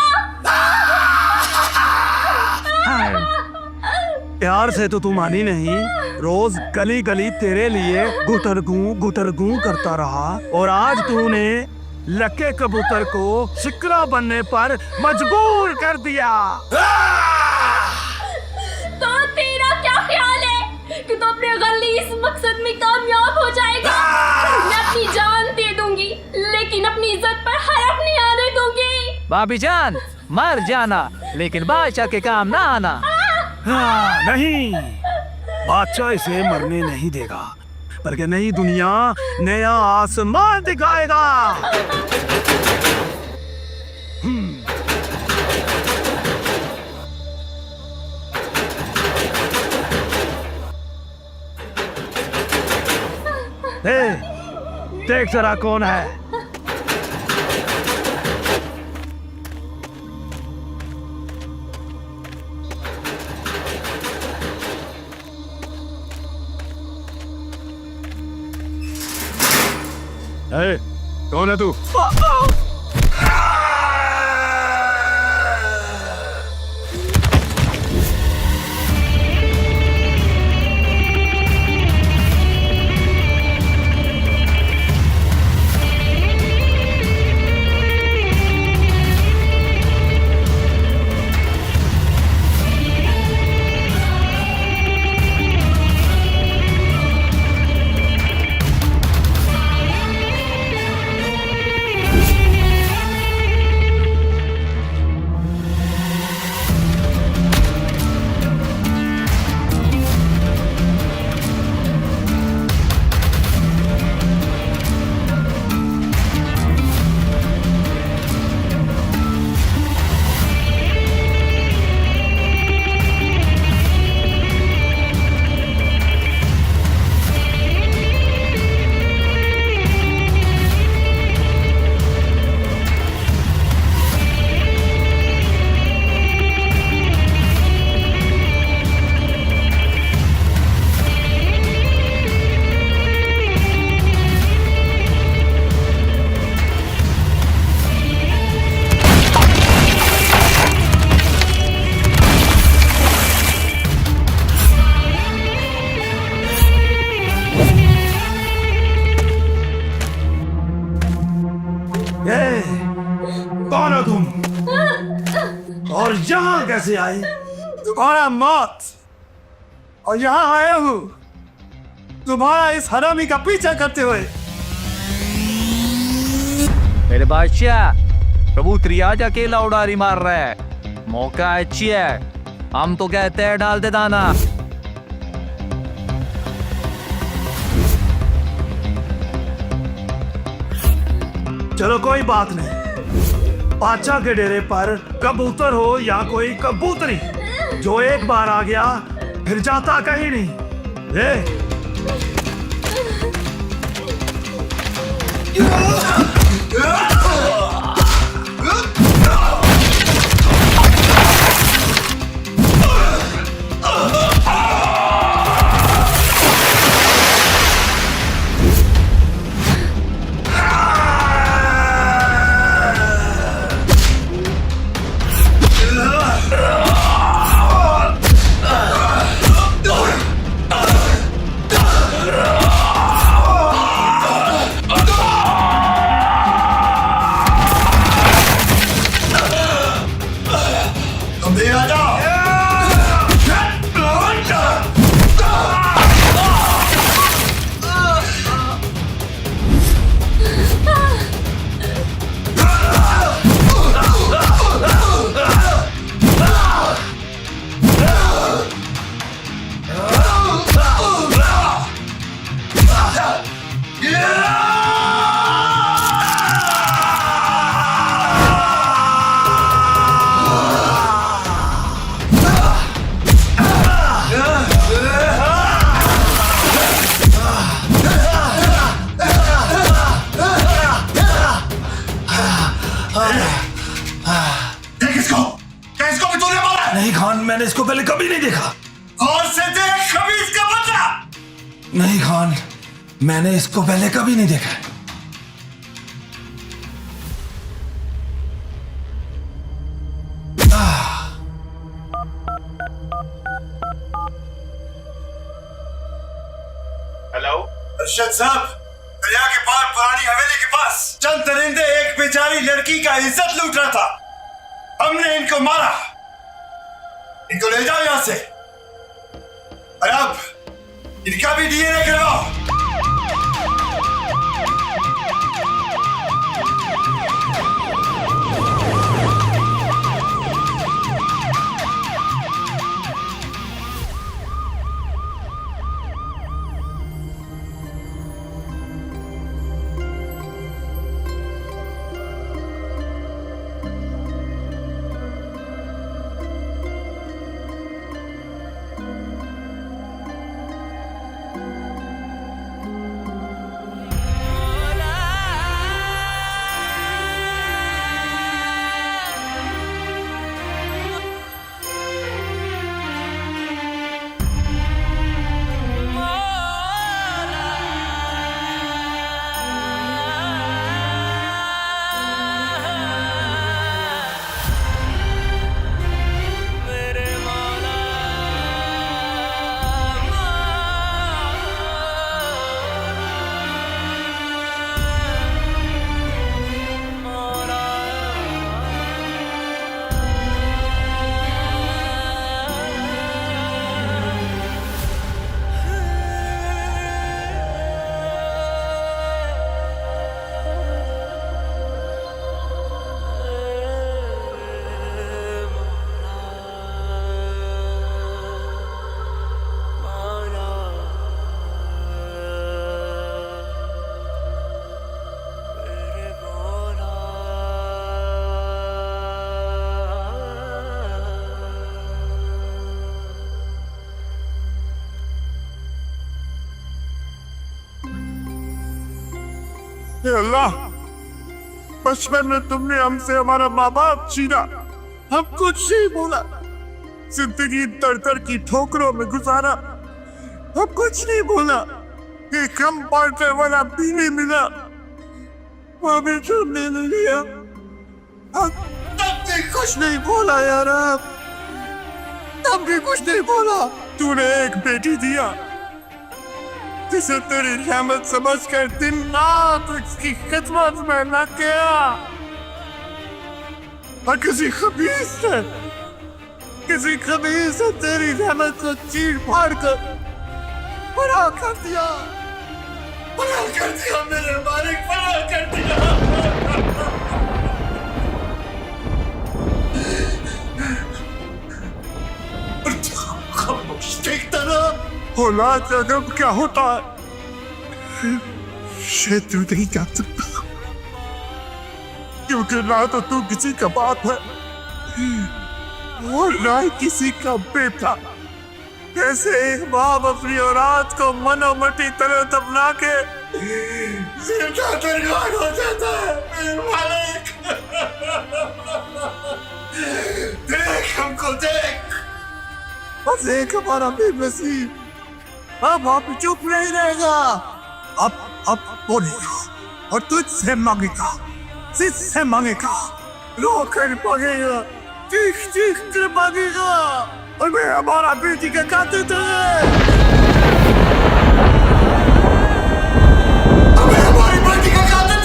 प्यार से तो तू मानी नहीं। रोज गली गली तेरे लिए गुतरगू करता रहा और आज तूने लके कबूतर को शिकरा बनने पर मजबूर कर दिया। तो तेरा क्या ख्याल है कि तू अपने गलीस मकसद में कामयाब हो जाएगा? मैं अपनी जान दे दूंगी लेकिन अपनी इज्जत पर हरफ नहीं आने दूंगी। भाभी जान, मर जाना लेकिन बादशाह के काम ना आना। नहीं, बादशाह इसे मरने नहीं देगा, बल्कि नई दुनिया, नया आसमान दिखाएगा। देख जरा कौन है। कौन है तू? कौन हो तुम? और यहाँ कैसे आई? तुम्हारा मौत और यहाँ आया हूँ तुम्हारा इस हरामी का पीछा करते हुए। मेरे बादशाह, प्रभु त्रियाज अकेला उड़ारी मार रहा है। मौका अच्छी है, हम तो कहते हैं डाल दे दाना। चलो कोई बात नहीं, बादशाह के डेरे पर कबूतर हो या कोई कबूतरी, जो एक बार आ गया फिर जाता कहीं नहीं। ले नहीं खान, मैंने इसको पहले कभी नहीं देखा। और से देख कभी इसका बदला। नहीं खान, मैंने इसको पहले कभी नहीं देखा। हेलो अरशद साहब, दरिया के पार पुरानी हवेली के पास चंद दरिंदे एक बेचारी लड़की का इज्जत लूट रहा था। हमने इनको मारा। इनको ले जाओ यहां से और अब इनका भी डीएनए करवाओ। हे अल्लाह, बचपन में तुमने हमसे हमारा माँ बाप छीना, हम कुछ नहीं बोला। जिंदगी दर दर की ठोकरों में गुजारा, हम कुछ नहीं बोला। एक कम बांटने वाला भी नहीं मिला, वो भी तुमने नहीं लिया। हम तब भी कुछ नहीं बोला यार, तब भी कुछ नहीं बोला। तूने एक बेटी दिया जिसे तेरी रहमत समझकर दिन रात उसकी खिदमत में लग गया, और किसी खबीस ने तेरी रहमत को चीर फाड़ कर बड़ा कर दिया मेरे मालिक, बड़ा कर दिया। देखता ना औलाद का गम क्या होता है, शायद तू नहीं कर सकता, क्योंकि ना तो तू किसी का बाप है और ना ही किसी का बेटा। कैसे एक बाप अपनी औलाद को मनोमटी तरह दबना के जिंदा दरगाह हो जाता है मेरे मालिक। देख हमको, देख बस एक हमारा बेनसीब अब आप चुप नहीं रहेगा, अब बोलेगा और तुझसे मांगेगा, जिससे मांगेगा, रो कर मांगेगा, चीख चीख कर मांगेगा, और मैं हमारा बेटी का कातिल थे, हमारी बेटी का कातिल थे।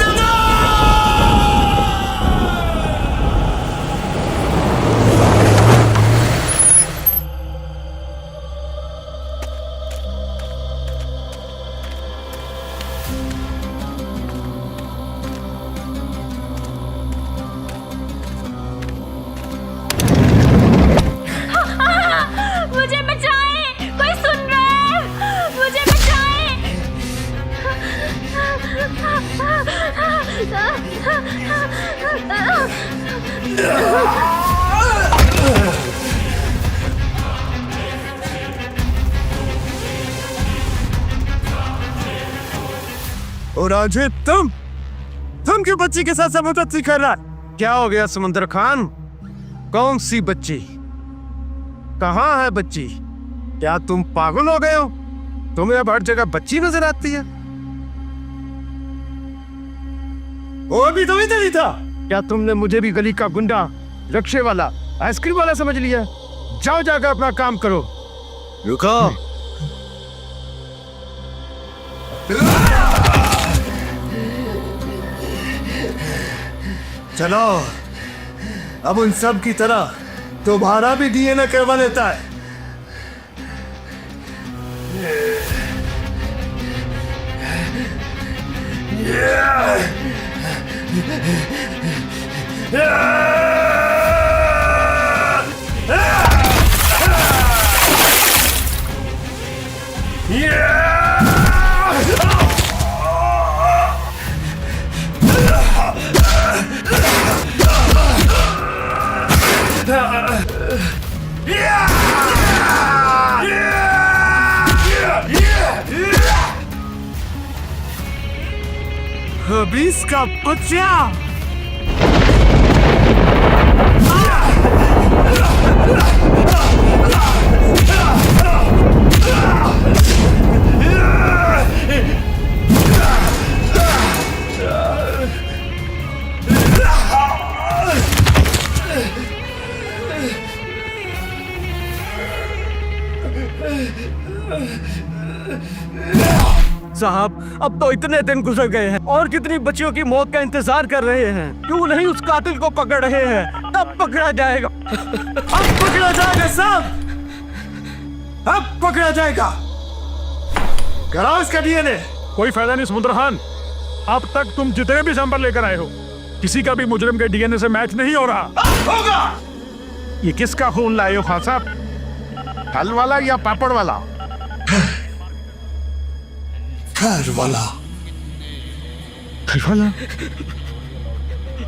मुझे बचाएं, कोई सुन रहा है, मुझे बचाएं। और आज तुम क्यों बच्ची के साथ जबरदस्ती कर रहा है? क्या हो गया समुंदर खान? कौन सी बच्ची? कहाँ है बच्ची? क्या तुम पागल हो गए हो? तुम्हें अब हर जगह बच्ची नजर आती है। वो अभी तो इधर ही था। क्या तुमने मुझे भी गली का गुंडा, रिक्शे वाला, आइसक्रीम वाला समझ लिया? जाओ जाकर अपना काम करो। रुको। चलो, अब उन सब की तरह तुम्हारा भी डीएनए करवा लेता है। खबीस का बच्चा! साहब, अब तो इतने दिन गुजर गए हैं और कितनी बच्चियों की मौत का इंतजार कर रहे हैं। क्यों नहीं उस कातिल को पकड़ रहे हैं? तब पकड़ा जाएगा। अब पकड़ा जाएगा साहब, अब पकड़ा जाएगा। कराओ इसका डीएनए। कोई फायदा नहीं समुद्र खान, अब तक तुम जितने भी सैंपल लेकर आए हो, किसी का भी मुजरिम के डीएनए से मैच नहीं हो रहा। होगा। ये किसका खून लाए हो खान साहब? फल वाला या पापड़ वाला? घर वाला। घर वाला?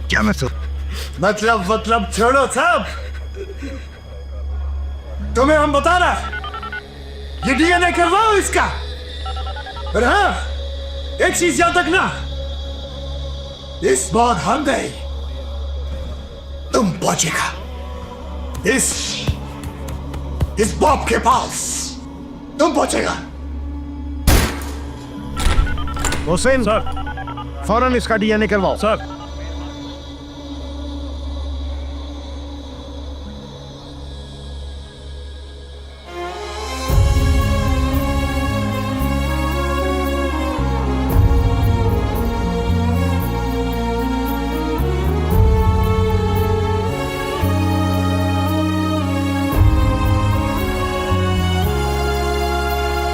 क्या मतलब छोड़ो साहब, तुम्हें हम बता रहा, ये डीएनए करवाओ इसका। और हाँ, एक चीज याद रखना, इस बार हम गए, तुम पहुंचेगा इस बाप के पास, तुम पहुंचेगा। हुसैन सर फौरन इसका डीएनए करवाओ। सर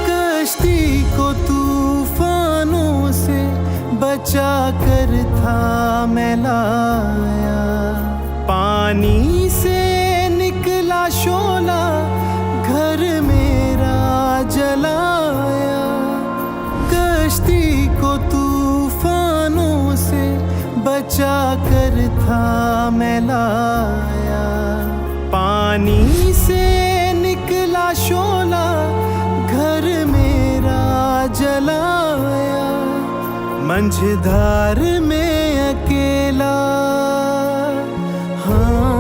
कश्ती को तूफानों से बचा कर था मैं लाया, पानी से निकला शोला घर मेरा जलाया। कश्ती को तूफानों से बचा कर था मैं लाया, पानी से निकला शोला घर मेरा जलाया। मंझधार में अकेला, हाँ,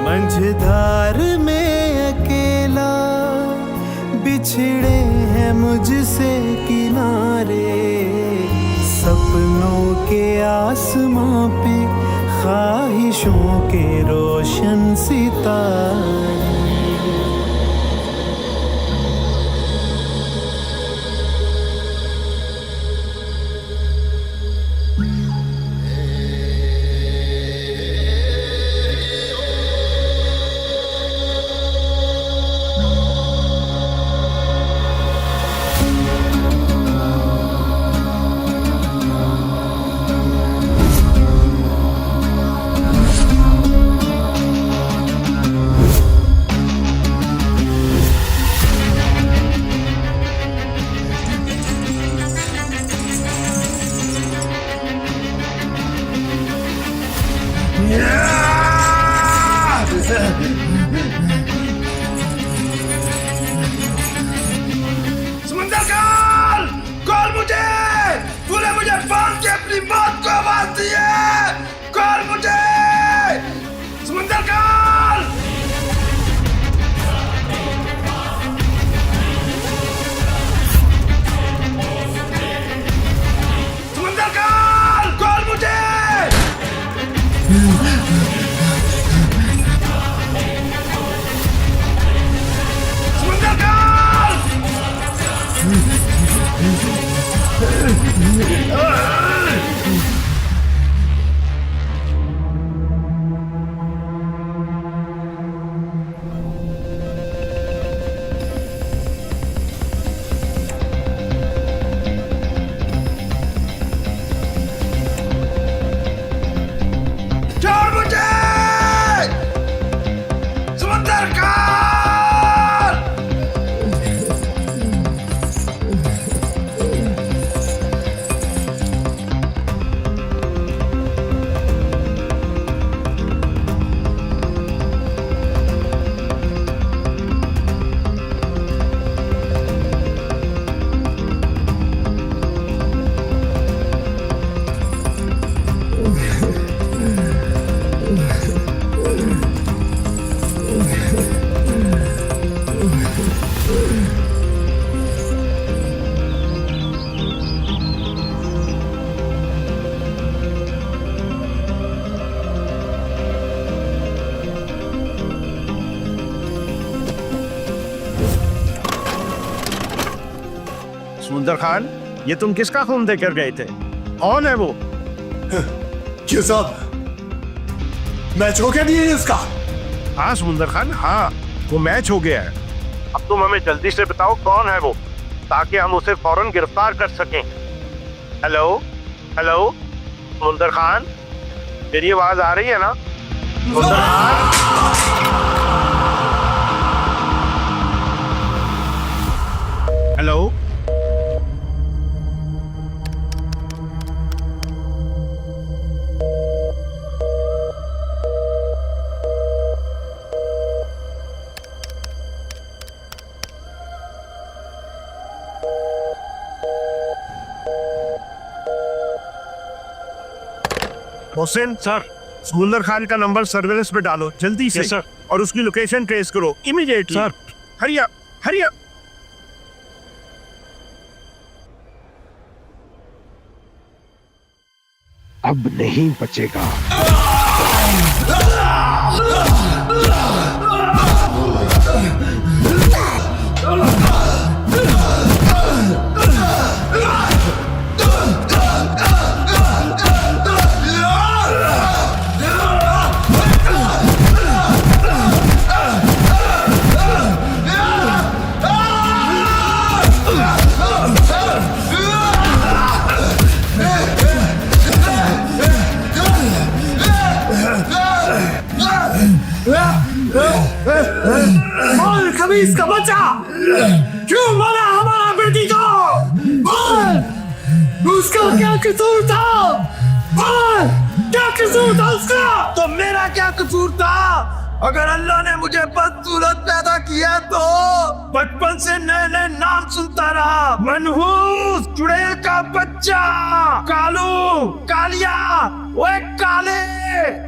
मंझधार में अकेला बिछड़े हैं मुझसे किनारे। सपनों के आसमां पे ख्वाहिशों के रोशन सितारे। समंदर कॉल मुझे, तूने मुझे बांध के अपनी मौत को आवाज दी है। कॉल मुझे समंदर कॉल। समंदर कॉल मुझे। छोड़ मुझे समंदर का। समुंदर खान, ये तुम किसका खून देकर गए थे? कौन है वो? ये साहब मैच हो गया नहीं है इसका। हाँ समुंदर खान, हाँ वो मैच हो गया है। अब तुम हमें जल्दी से बताओ कौन है वो, ताकि हम उसे फौरन गिरफ्तार कर सकें। हेलो हेलो समुंदर खान, मेरी आवाज आ रही है ना? समुंदर खान, हेलो मोहसिन सर। सुंदर खान का नंबर सर्वेलेंस पे डालो जल्दी से। Yes, sir. और उसकी लोकेशन ट्रेस करो immediately. Sir. Hurry up, hurry up. अब नहीं बचेगा। बोल खबीस का बच्चा, क्यों मारा हमारा बेटी को? बोल, उसका क्या कसूर था? बोल, क्या कसूर था उसका? तो मेरा क्या कसूर था? अगर अल्लाह ने मुझे बदसूरत पैदा किया तो बचपन से नए नए नाम सुनता रहा। मनहूस, चुड़ैल का बच्चा, कालू, कालिया, ओए काले।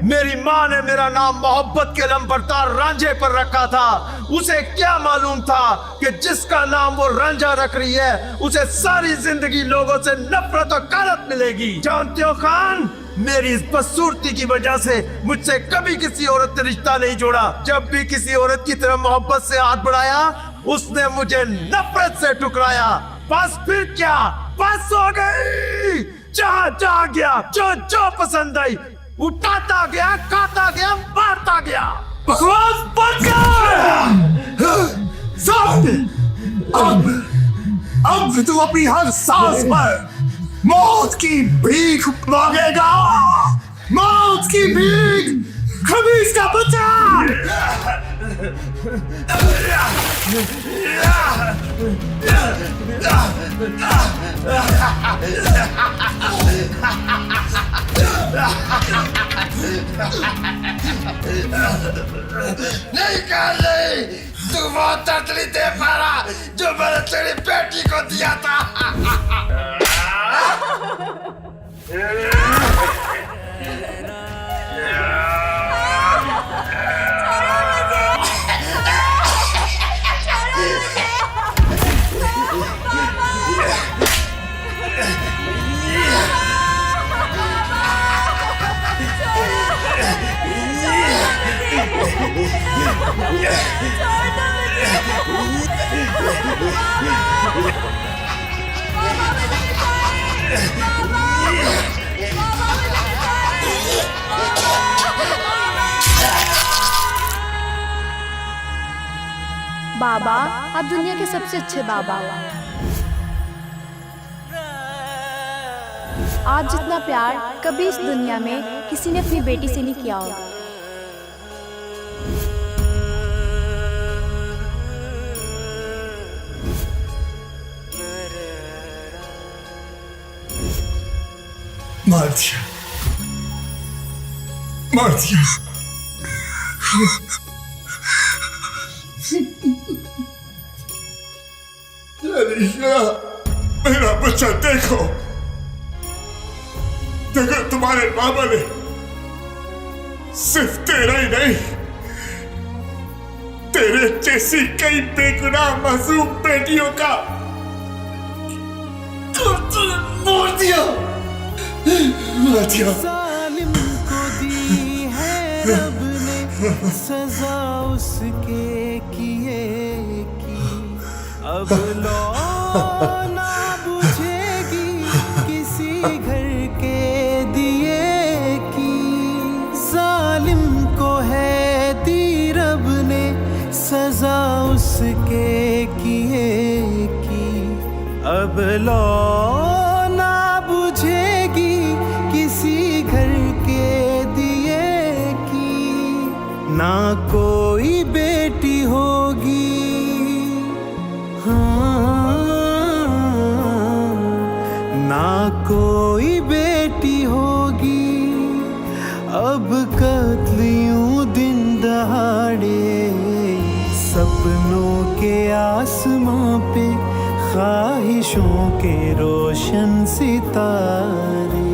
मेरी माँ ने मेरा नाम मोहब्बत के लंबरदार रांझे पर रखा था। उसे क्या मालूम था कि जिसका नाम वो रांझा रख रही है उसे सारी जिंदगी लोगों से नफरत और गालत मिलेगी। जानते हो खान, मेरी इस बदसूरती की वजह से मुझसे कभी किसी औरत ने रिश्ता नहीं जोड़ा। जब भी किसी औरत की तरफ मोहब्बत से हाथ बढ़ाया उसने मुझे नफरत से ठुकराया। बस फिर क्या, बस हो गई। जहाँ जहाँ गया, जो जो पसंद आई, उठाता गया, खाता गया, मारता गया। बकवास बंद कर। अब तू अपनी हर सांस पर मौत की भीख मांगेगा। मौत की भीख, खबीस का बच्चा। नहीं कर ले, तू वो दर्द नहीं दे पा रहा जो मैंने तेरी बेटी को दिया था। बाबा, आप दुनिया के सबसे अच्छे बाबा हो। आप जितना प्यार कभी इस दुनिया में किसी ने अपनी बेटी से नहीं किया होगा। मार दिया, मार दिया। अलीशा, मेरा बच्चा देखो, देखो तुम्हारे बाबा ने सिर्फ तेरा ही नहीं, तेरे जैसी कई बेगुनाह मासूम बेटियों का मार दिया, मार दिया। जालिम को दी है रब ने सजा उसके किए की, अब लो ना बुझेगी किसी घर के दिए की। जालिम को है दी रब ने सजा उसके किए की, अब लो ना बुझेगी किसी घर के दिए की। ना कोई बेटी होगी, हाँ, ना कोई बेटी होगी, अब कत्ल यूं दिन दहाड़े, सपनों के आसमां पे ख्वाहिशों के रोशन सितारे।